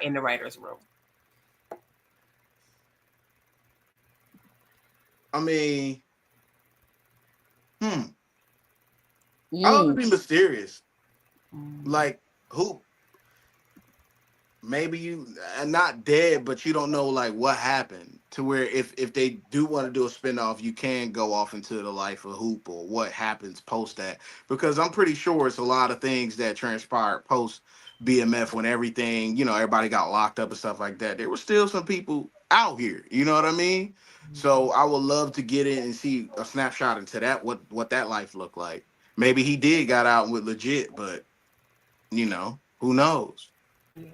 in the writer's room? I mean, I would be mysterious. Like, who? Maybe you not dead, but you don't know like what happened to where if they do want to do a spinoff, you can go off into the life of Hoop or what happens post that. Because I'm pretty sure it's a lot of things that transpired post BMF when everything, everybody got locked up and stuff like that. There were still some people out here. You know what I mean? So I would love to get in and see a snapshot into that, what that life looked like. Maybe he did got out with legit, but who knows? Yeah.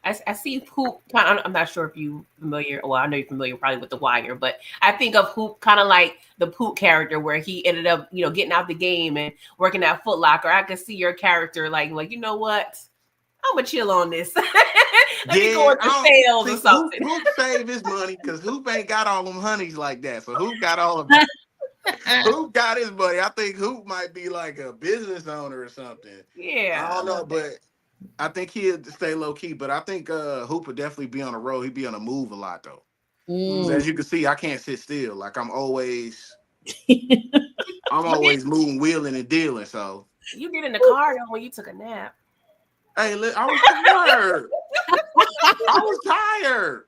I see Hoop. I'm not sure if you familiar. Well, I know you're familiar probably with The Wire, but I think of Hoop kind of like the Poop character, where he ended up, getting out the game and working at Foot Locker. I could see your character like you know what? I'm gonna chill on this. Let me go into sales or something. Hoop save his money because Hoop ain't got all them honeys like that. So Hoop got all of them. Hoop got his money. I think Hoop might be like a business owner or something. Yeah. I don't know, but I think he'd stay low key. But I think Hoop would definitely be on the road. He'd be on the move a lot though. As you can see, I can't sit still. Like I'm always moving, wheeling, and dealing. So you get in the car though when you took a nap. Hey, I was tired.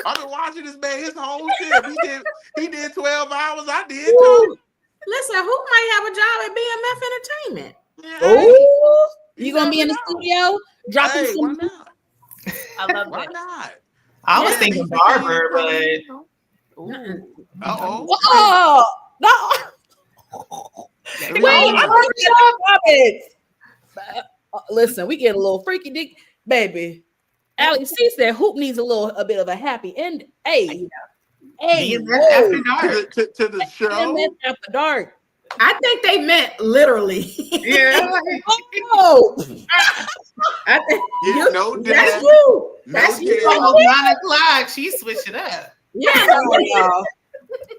I've been watching this man his whole shift. He did 12 hours. I did too. Listen, who might have a job at BMF Entertainment? Oh, you gonna be in the studio dropping some? Why not? I love Why that. not? I was thinking barber, but Oh no! Wait, listen, we get a little freaky dick, baby. Alex C said Hoop needs a bit of a happy end. Hey, BMF After Dark. To the show. BMF After Dark. I think they meant literally. Yeah. Oh, I think Yeah, no that's dad. you. No That's you. dad. Almost 9 o'clock. She switched it up. Yeah, sorry, y'all.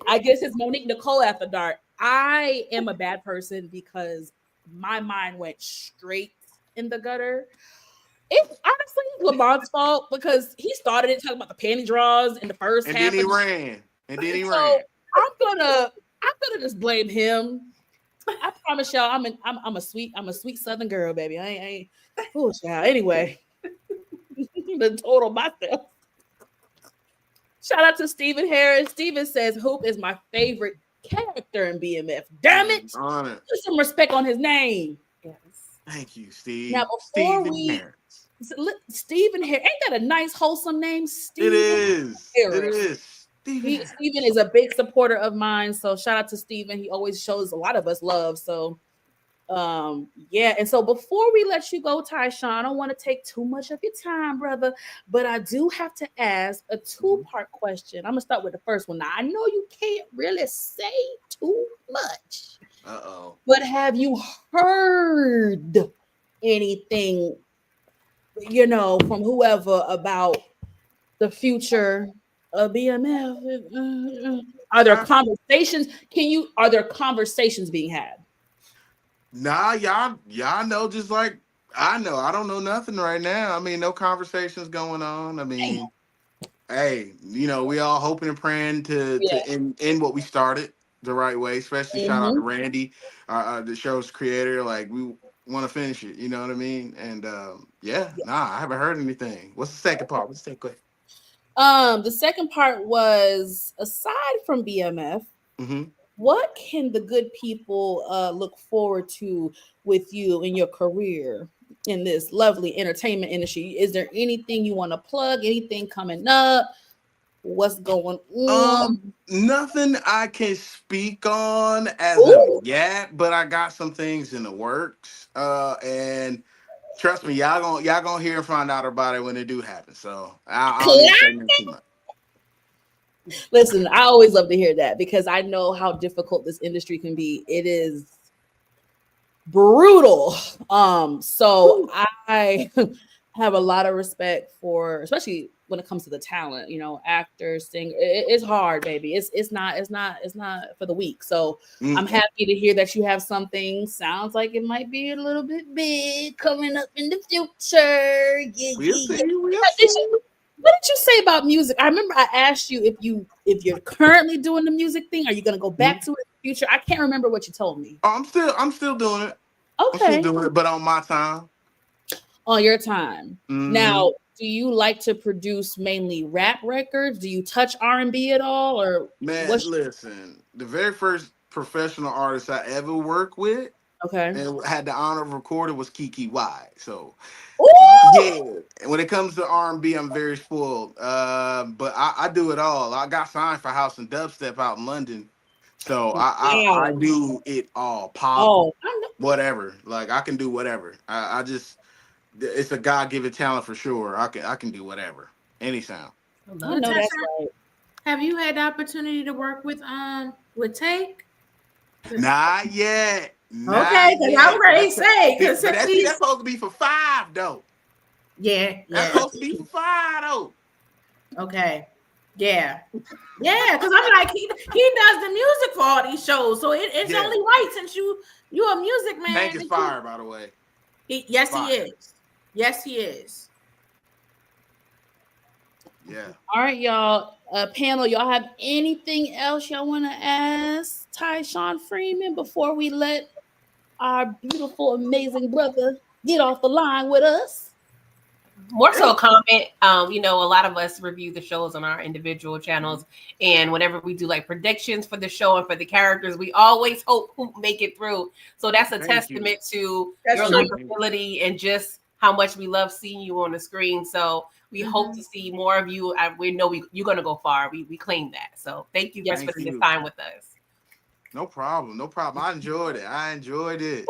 I guess it's Monique Nicole after dark. I am a bad person because my mind went straight in the gutter. It's honestly Lamont's fault because he started it talking about the panty draws in the first And half. then he ran. And then he So ran. I'm gonna just blame him. I promise y'all, I'm a sweet Southern girl, baby. I ain't oh child. Anyway, the total myself. Shout out to Stephen Harris. Stephen says Hoop is my favorite character in BMF. Damn it. On it. Put some respect on his name. Yes. Thank you, Steve. Now, before Stephen we Harris. Stephen Harris, ain't that a nice, wholesome name? Stephen It is. Harris. It is. Stephen is a big supporter of mine. So shout out to Stephen. He always shows a lot of us love. So yeah, and so before we let you go, Tyshawn, I don't want to take too much of your time, brother, but I do have to ask a two-part question. I'm gonna start with the first one. Now I know you can't really say too much, but have you heard anything, from whoever about the future of BMF? Are there conversations? Are there conversations being had? Nah, y'all know just like I know. I don't know nothing right now. I mean, no conversations going on. I mean, hey, we all hoping and praying to end what we started the right way. Especially shout out to Randy, the show's creator. Like we want to finish it. You know what I mean? And I haven't heard anything. What's the second part? Let's take quick. The second part was aside from BMF. What can the good people look forward to with you in your career in this lovely entertainment industry? Is there anything you want to plug? Anything coming up? What's going on? Nothing I can speak on as of yet, but I got some things in the works. And trust me, y'all gonna hear and find out about it when it do happen. So I don't need to say nothing too much. Listen, I always love to hear that because I know how difficult this industry can be. It is brutal. So I have a lot of respect for, especially when it comes to the talent, actors, singers. It's hard, baby. It's not for the weak. So I'm happy to hear that you have something. Sounds like it might be a little bit big coming up in the future. We'll see. What did you say about music? I remember I asked you if you're currently doing the music thing. Are you going to go back to it in the future? I can't remember what you told me. Oh, I'm still doing it. Okay. I'm still doing it, but on my time. On your time. Now, do you like to produce mainly rap records? Do you touch R&B at all? Or listen, the very first professional artist I ever worked with, and had the honor of recording, was Kiki Y. So. Yeah, and when it comes to R&B, I'm very spoiled. But I do it all. I got signed for house and dubstep out in London, so I do it all. Pop, whatever. Like I can do whatever. I just it's a God-given talent for sure. I can do whatever, any sound. I know that's right. Have you had the opportunity to work with Take? Not yet. Okay, because I'm ready to say that's supposed to be for 5 though. Yeah. That's supposed to be for 5 though. Okay. Yeah, because I'm like he does the music for all these shows, so it's only right since you're a music man. Tank is fire, by the way. Yes, he is. Yeah. All right, y'all. Panel, y'all have anything else y'all want to ask Tyshawn Freeman before we let our beautiful, amazing brother get off the line with us? More so a comment. A lot of us review the shows on our individual channels, and whenever we do like predictions for the show and for the characters, we always hope who make it through. So that's a testament to your likability and just how much we love seeing you on the screen. So we hope to see more of you. We know you're going to go far. We claim that. So thank you for spending this time with us. No problem. I enjoyed it.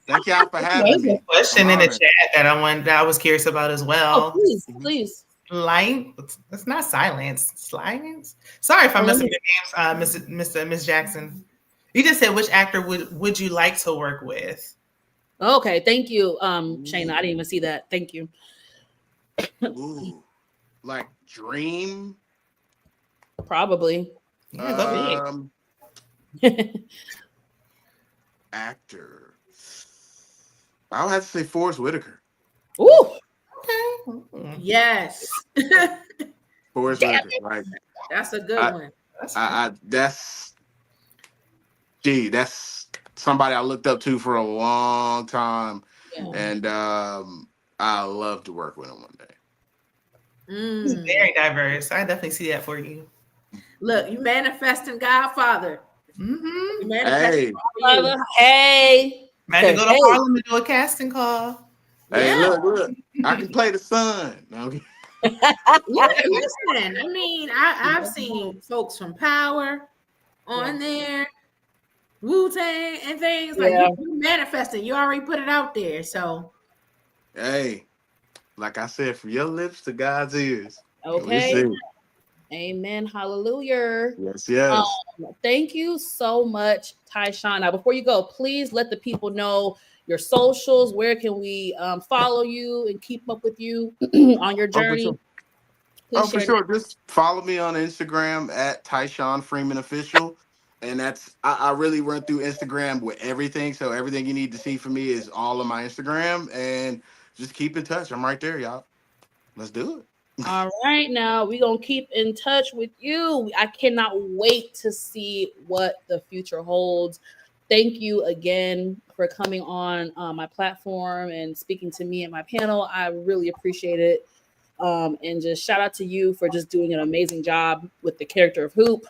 Thank y'all for having me. Question in the chat that I was curious about as well. Oh, please. It's not silence. Silence. Sorry if I'm messing with your names, Miss Jackson. You just said which actor would you like to work with? Okay, thank you, Shayna. I didn't even see that. Thank you. Ooh, like Dream. Probably. Yeah, go big. Actor. I'll have to say Forrest Whitaker. Ooh. Okay. Yes. Forrest Damn Whitaker. Like That's a good one. That's that's somebody I looked up to for a long time, Yeah. and I love to work with him one day. He's very diverse. I definitely see that for you. Look, you manifesting Godfather. Mm-hmm. You manifesting Hey. Hey. Might have to go to Harlem to do a casting call. Hey, Yeah. look! I can play the son. No. Yeah, listen. I mean, I've seen folks from Power on there, Wu-Tang and things like Yeah. you manifesting. You already put it out there. So Hey, like I said, from your lips to God's ears. Okay. Amen. Hallelujah. Yes. Thank you so much, Tyshawn. Now, before you go, please let the people know your socials. Where can we follow you and keep up with you on your journey? For sure. Just follow me on Instagram at Tyshawn Freeman Official. And that's I really run through Instagram with everything. So everything you need to see from me is all on my Instagram. And just keep in touch. I'm right there, y'all. Let's do it. All right, now we're gonna keep in touch with you. I cannot wait to see what the future holds. Thank you again for coming on my platform and speaking to me and my panel. I really appreciate it. And just shout out to you for just doing an amazing job with the character of Hoop.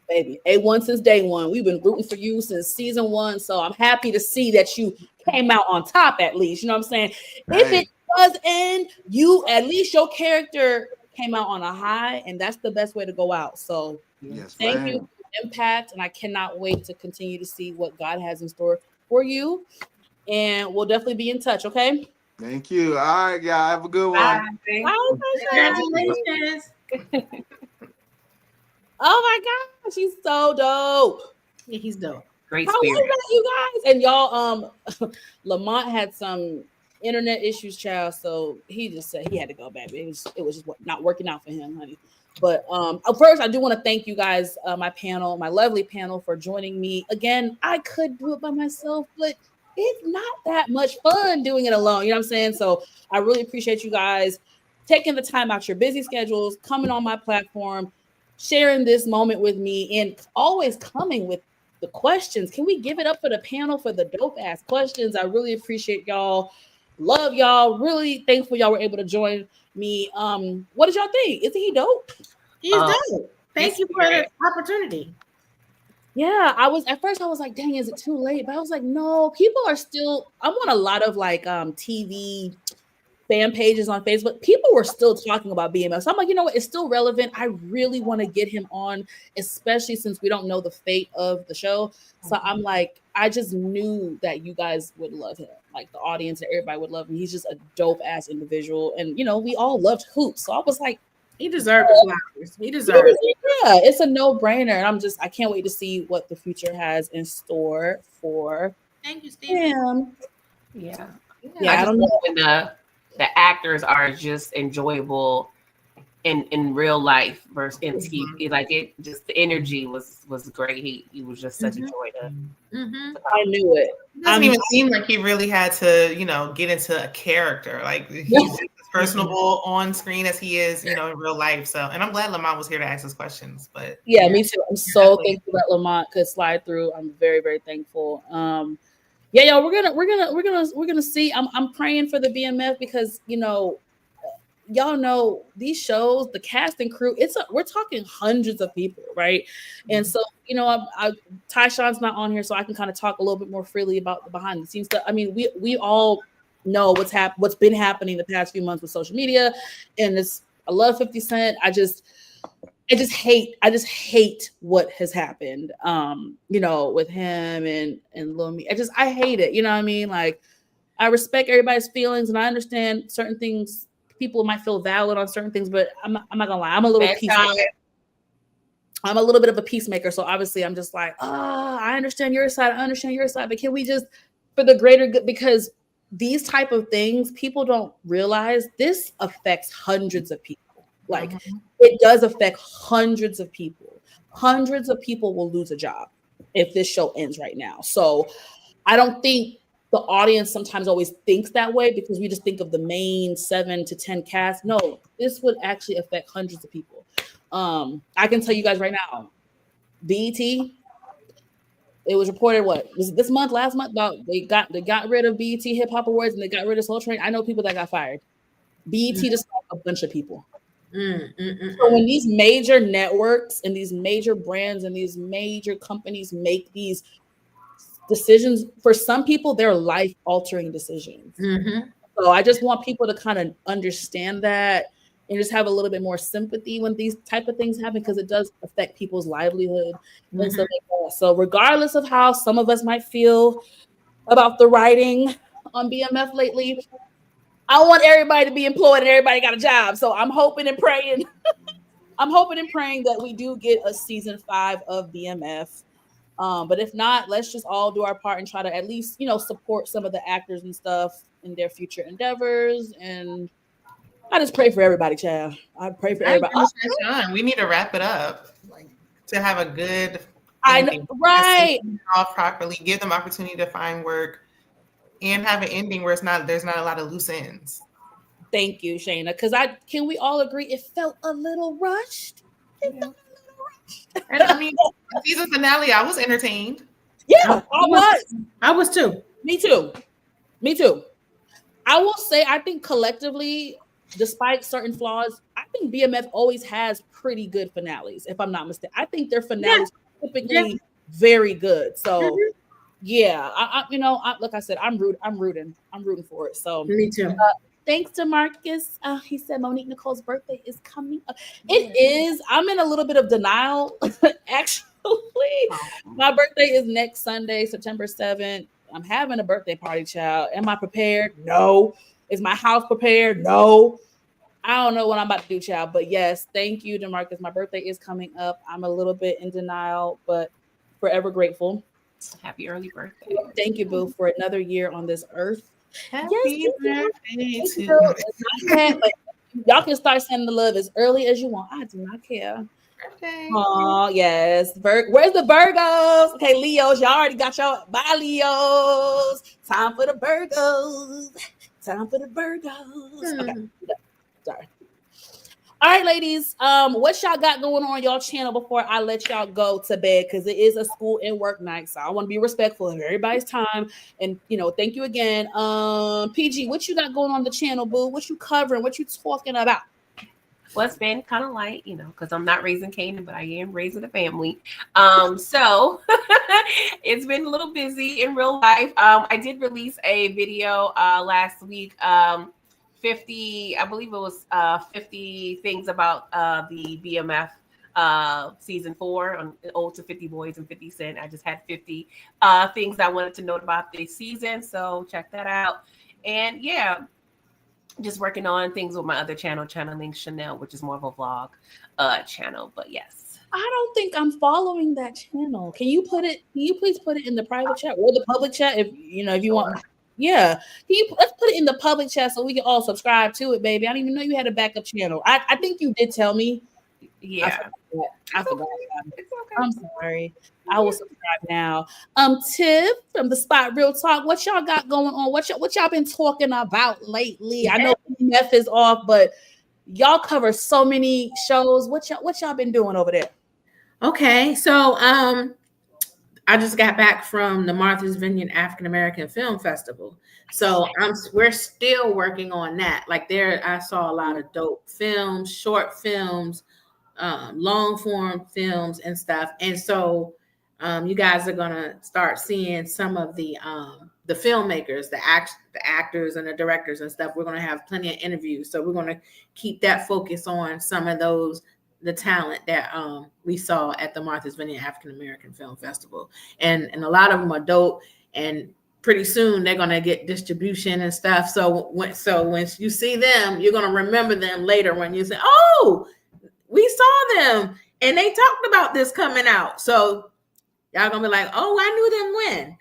Baby, A1 since day one. We've been rooting for you since season 1. So I'm happy to see that you came out on top at least. You know what I'm saying? If it does end, you at least your character came out on a high, and that's the best way to go out. So thank you for the impact, and I cannot wait to continue to see what God has in store for you. And we'll definitely be in touch, okay? Thank you. All right, y'all. Have a good one. Bye. congratulations. Oh my gosh, he's so dope. Yeah, he's dope. Great How spirit. was that, you guys? And y'all, Lamont had some internet issues, child. So he just said he had to go back. It was just not working out for him, honey. But first, I do want to thank you guys, my panel, my lovely panel, for joining me again. I could do it by myself, but it's not that much fun doing it alone. You know what I'm saying? So I really appreciate you guys taking the time out your busy schedules, coming on my platform, sharing this moment with me, and always coming with the questions. Can we give it up for the panel for the dope ass questions? I really appreciate y'all. Love y'all. Really thankful y'all were able to join me. What did y'all think? Isn't he dope? He's dope. Thank you for the opportunity. Yeah, I was at first I was like, dang, is it too late? But I was like, no, people are still, I'm on a lot of like TV fan pages on Facebook. People were still talking about BMF. So I'm like, you know what? It's still relevant. I really want to get him on, especially since we don't know the fate of the show. So I'm like, I just knew that you guys would love him. Like the audience and everybody would love him. He's just a dope ass individual. And you know, we all loved Hoops. So I was like, he deserves the flowers. He deserves it. Yeah, it's a no-brainer. And I can't wait to see what the future has in store for Thank you, Steve. him. Yeah. I don't know when the actors are just enjoyable in real life versus in TV. Like it just the energy was great. He was just such a joy to I knew it. It doesn't even seem like he really had to, get into a character. Like he's just as personable on screen as he is, in real life. So, and I'm glad Lamont was here to ask us questions. But yeah, me too. I'm so thankful that Lamont could slide through. I'm very, very thankful. Yeah, y'all, we're gonna see. I'm praying for the BMF because y'all know these shows, the cast and crew. We're talking hundreds of people, right? And so Tyshawn's not on here, so I can kind of talk a little bit more freely about the behind the scenes stuff. I mean, we all know what's been happening the past few months with social media, and I love 50 Cent. I just hate what has happened, with him and Lil Me. I hate it. You know what I mean? Like, I respect everybody's feelings, and I understand certain things. People might feel valid on certain things, but I'm not gonna lie. I'm a little piece. I'm a little bit of a peacemaker. So obviously I'm just like, I understand your side. I understand your side. But can we just, for the greater good, because these type of things, people don't realize this affects hundreds of people. Like it does affect hundreds of people. Hundreds of people will lose a job if this show ends right now. So I don't think the audience sometimes always thinks that way because we just think of the main 7 to 10 cast. No, this would actually affect hundreds of people. I can tell you guys right now, BET, it was reported was it this month, last month, about they got rid of BET Hip Hop Awards and they got rid of Soul Train. I know people that got fired. BET just got a bunch of people. So when these major networks and these major brands and these major companies make these decisions, for some people, they're life-altering decisions. So I just want people to kind of understand that and just have a little bit more sympathy when these type of things happen, because it does affect people's livelihood and stuff like that. So regardless of how some of us might feel about the writing on BMF lately, I want everybody to be employed and everybody got a job. So I'm hoping and praying. I'm hoping and praying that we do get a season 5 of BMF. But if not, let's just all do our part and try to at least, support some of the actors and stuff in their future endeavors. And I just pray for everybody, child. I pray for everybody. We need to wrap it up, to have a good. I know, right? Off properly, give them opportunity to find work, and have an ending where there's not a lot of loose ends. Thank you, Shayna. Because can we all agree it felt a little rushed? And I mean, season finale, I was entertained. Yeah, I was too. Me too. I will say, I think collectively, despite certain flaws, I think BMF always has pretty good finales, if I'm not mistaken. I think their finales are typically very good. So yeah, like I said, I'm rooting for it. So me too. Thanks to Marcus. He said Monique Nicole's birthday is coming up. It is. I'm in a little bit of denial. Actually, my birthday is next Sunday, September 7th. I'm having a birthday party, child. Am I prepared? No. Is my house prepared? No. I don't know what I'm about to do, child. But yes, thank you, DeMarcus. My birthday is coming up. I'm a little bit in denial, but forever grateful. Happy early birthday. Thank you, Boo, for another year on this earth. Happy birthday to you. Y'all can start sending the love as early as you want. I do not care. Oh, yes. Where's the Virgos? Okay, Leos, y'all already got your bye, Leos. Time for the Virgos. Okay. Sorry. All right, ladies. What y'all got going on y'all channel before I let y'all go to bed? Because it is a school and work night. So I want to be respectful of everybody's time. And thank you again. PG, what you got going on the channel, boo? What you covering? What you talking about? Well, it's been kind of light, because I'm not raising Canaan, but I am raising a family. So it's been a little busy in real life. I did release a video last week. 50, I believe it was 50 things about the BMF season 4 on Ode to 50 Boys and 50 Cent. I just had 50 things I wanted to know about this season. So check that out. And yeah, just working on things with my other channel, Channeling Chanel, which is more of a vlog channel. But yes. I don't think I'm following that channel. Can you please put it in the private chat or the public chat if you want? Yeah. Let's put it in the public chat so we can all subscribe to it, baby. I didn't even know you had a backup channel. I think you did tell me. Yeah. I forgot. It's okay. I'm sorry. I will subscribe now. Tiff from the Spot Real Talk. What y'all got going on? What y'all been talking about lately? I know BMF is off, but y'all cover so many shows. What y'all been doing over there? Okay, so I just got back from the Martha's Vineyard African American Film Festival. So we're still working on that. Like I saw a lot of dope films, short films, long form films and stuff. And so you guys are gonna start seeing some of the filmmakers, the actors and the directors and stuff. We're gonna have plenty of interviews. So we're gonna keep that focus on some of the talent that we saw at the Martha's Vineyard African American Film Festival. And a lot of them are dope, and pretty soon they're gonna get distribution and stuff. So when you see them, you're gonna remember them later when you say, oh, we saw them And they talked about this coming out. So y'all gonna be like, oh, I knew them when.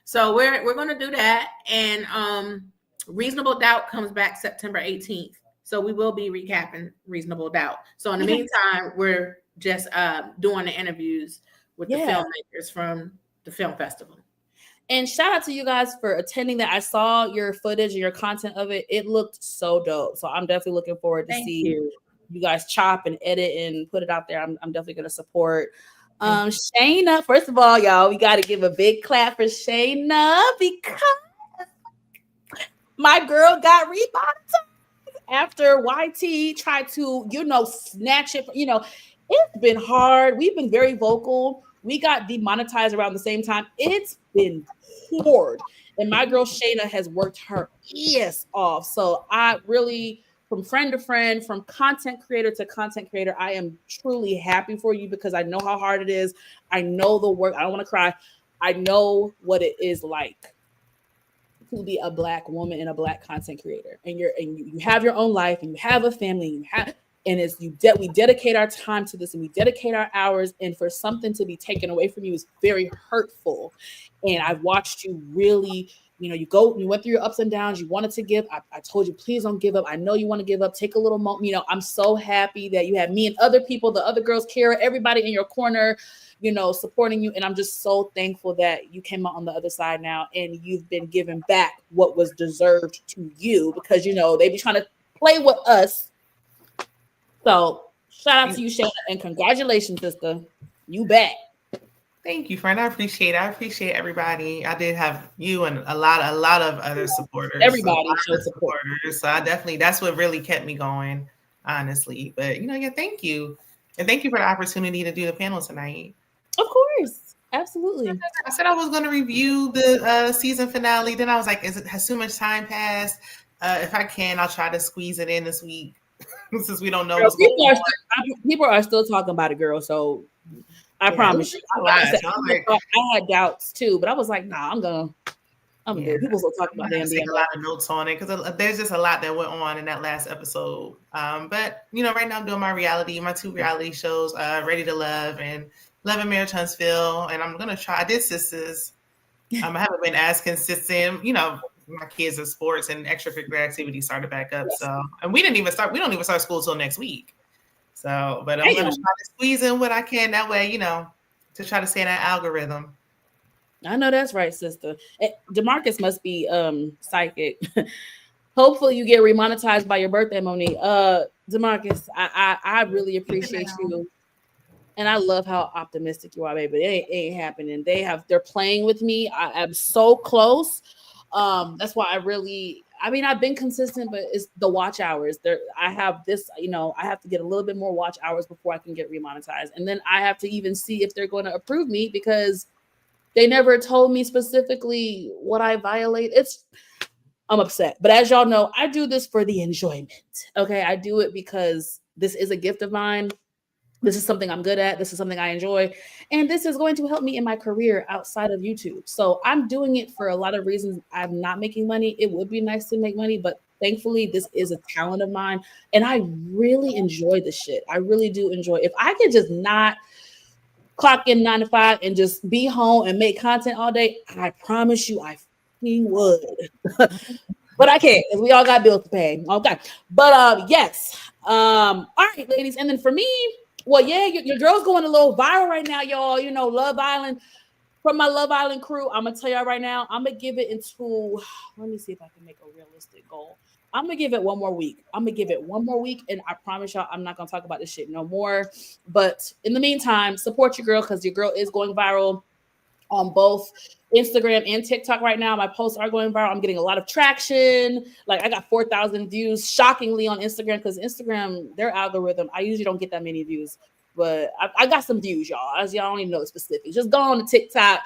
So we're gonna do that. And Reasonable Doubt comes back September 18th. So we will be recapping Reasonable Doubt. So in the meantime, we're just doing the interviews with the filmmakers from the film festival. And shout out to you guys for attending that. I saw your footage and your content of it. It looked so dope. So I'm definitely looking forward to see you guys chop and edit and put it out there. I'm definitely going to support. Shayna, first of all, y'all, we got to give a big clap for Shayna because my girl got remonetized after YT tried to, snatch it. It's been hard. We've been very vocal. We got demonetized around the same time. It's been hard. And my girl Shayna has worked her ass off. So I really, from friend to friend, from content creator to content creator, I am truly happy for you because I know how hard it is. I know the work. I don't want to cry. I know what it is like to be a Black woman and a Black content creator. And you have your own life and you have a family. We dedicate our time to this and we dedicate our hours, and for something to be taken away from you is very hurtful. And I've watched you really, you went through your ups and downs. You wanted to give. I told you, please don't give up. I know you want to give up. Take a little moment. I'm so happy that you have me and other people, the other girls, Kara, everybody in your corner, supporting you. And I'm just so thankful that you came out on the other side now and you've been given back what was deserved to you because, they be trying to play with us. So shout out to you, Shayna, and congratulations, sister. You back. Thank you, friend. I appreciate everybody. I did have you and a lot of other supporters. Everybody showed support. So that's what really kept me going, honestly. But thank you. And thank you for the opportunity to do the panel tonight. Of course. Absolutely. I said I was going to review the season finale. Then I was like, has too much time passed? If I can, I'll try to squeeze it in this week. Since we don't know what's going on. People are still talking about it, girl. So I promise you. I had doubts too, but I was like, nah, I'm gonna do it. People still talking about it. Take a lot of notes on it because there's just a lot that went on in that last episode. But right now I'm doing my 2 reality shows, Ready to Love and Love and Marriage Huntsville, and I'm gonna try. I did Sisters. I haven't been as consistent. My kids are sports and extracurricular activities started back up. So, and we don't even start school till next week. So, but I'm going to try to squeeze in what I can that way, to try to stay in that algorithm. I know that's right, sister. DeMarcus must be psychic. Hopefully you get remonetized by your birthday, Monique. DeMarcus, I really appreciate you. And I love how optimistic you are, baby. It ain't happening. They're playing with me. I'm so close. That's why I've been consistent, but it's the watch hours there. I have this, I have to get a little bit more watch hours before I can get remonetized. And then I have to even see if they're going to approve me because they never told me specifically what I violate. I'm upset. But as y'all know, I do this for the enjoyment. Okay. I do it because this is a gift of mine. This is something I'm good at. This is something I enjoy. And this is going to help me in my career outside of YouTube. So I'm doing it for a lot of reasons. I'm not making money. It would be nice to make money, but thankfully this is a talent of mine. And I really enjoy this shit. I really do enjoy it. If I could just not clock in 9 to 5 and just be home and make content all day, I promise you I would. But I can't, because we all got bills to pay. Okay. But yes. All right, ladies. And then for me, well, yeah, your girl's going a little viral right now, y'all. Love Island. From my Love Island crew, I'm going to tell y'all right now, I'm going to give it into, let me see if I can make a realistic goal. I'm going to give it one more week. And I promise y'all, I'm not going to talk about this shit no more. But in the meantime, support your girl because your girl is going viral on both Instagram and TikTok right now. My posts are going viral. I'm getting a lot of traction. Like I got 4,000 views shockingly on Instagram because Instagram, their algorithm, I usually don't get that many views, but I got some views, y'all. As y'all don't even know the specifics. Just go on to TikTok.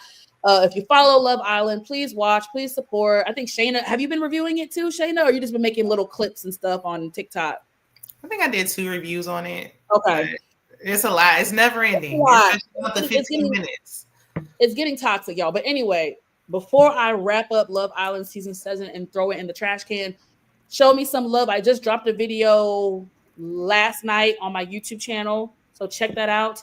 If you follow Love Island, please watch, please support. I think Shayna, have you been reviewing it too, Shayna, or you just been making little clips and stuff on TikTok? I think I did 2 reviews on it. Okay. It's a lot. It's never ending. It's about the 15 minutes. It's getting toxic, y'all. But anyway, before I wrap up Love Island season 7 and throw it in the trash can, show me some love. I just dropped a video last night on my YouTube channel. So check that out.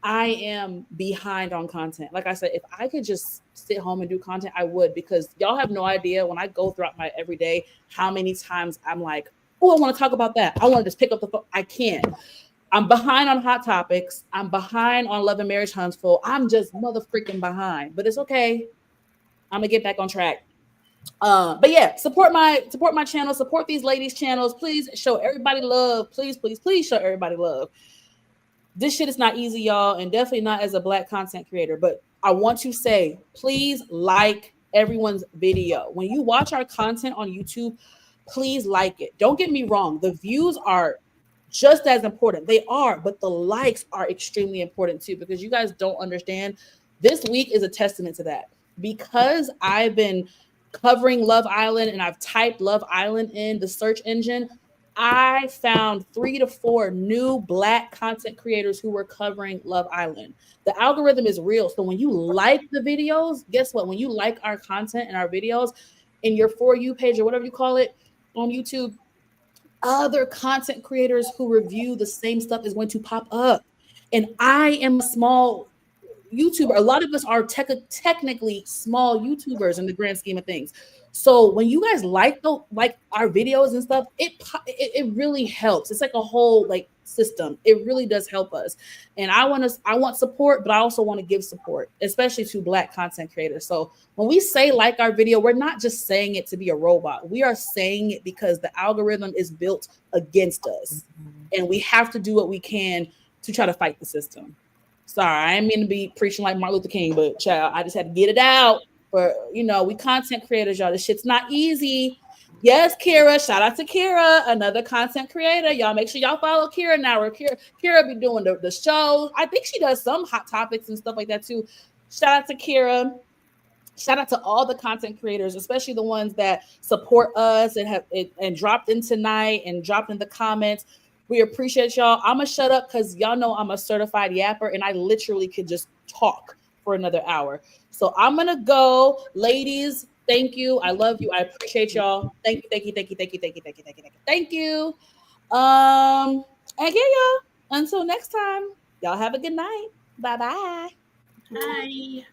I am behind on content. Like I said, if I could just sit home and do content, I would, because y'all have no idea when I go throughout my everyday how many times I'm like, oh, I want to talk about that. I want to just pick up the phone. I can't. I'm behind on Hot Topics. I'm behind on Love and Marriage Huntsville. I'm just mother freaking behind, but it's okay. I'm gonna get back on track. But yeah, support my channel, support these ladies' channels. Please show everybody love. Please show everybody love. This shit is not easy, y'all, and definitely not as a Black content creator. But I want to say, please like everyone's video. When you watch our content on YouTube, please like it. Don't get me wrong, the views are just as important. They are, but the likes are extremely important too, because you guys don't understand. This week is a testament to that. Because I've been covering Love Island and I've typed Love Island in the search engine, I found 3 to 4 new Black content creators who were covering Love Island. The algorithm is real. So when you like the videos, guess what? When you like our content and our videos in your For You page or whatever you call it on YouTube, other content creators who review the same stuff is going to pop up. And I am a small YouTuber. A lot of us are technically small YouTubers in the grand scheme of things. So when you guys like our videos and stuff, it really helps. It's like a whole like system. It really does help us. And I want support, but I also want to give support, especially to Black content creators. So when we say like our video, we're not just saying it to be a robot. We are saying it because the algorithm is built against us, and we have to do what we can to try to fight the system. Sorry, I ain't mean to be preaching like Martin Luther King, but child, I just had to get it out. For we content creators, y'all. This shit's not easy. Yes, Kira. Shout out to Kira, another content creator. Y'all make sure y'all follow Kira now. Kira be doing the shows. I think she does some Hot Topics and stuff like that too. Shout out to Kira. Shout out to all the content creators, especially the ones that support us and have and dropped in tonight and dropped in the comments. We appreciate y'all. I'm gonna shut up because y'all know I'm a certified yapper and I literally could just talk for another hour. So I'm gonna go, ladies. Thank you. I love you. I appreciate y'all. Thank you. Thank you. Thank you. Thank you. Thank you. Thank you. Thank you. Thank you. Thank you. And yeah, y'all. Until next time, y'all have a good night. Bye bye. Hi.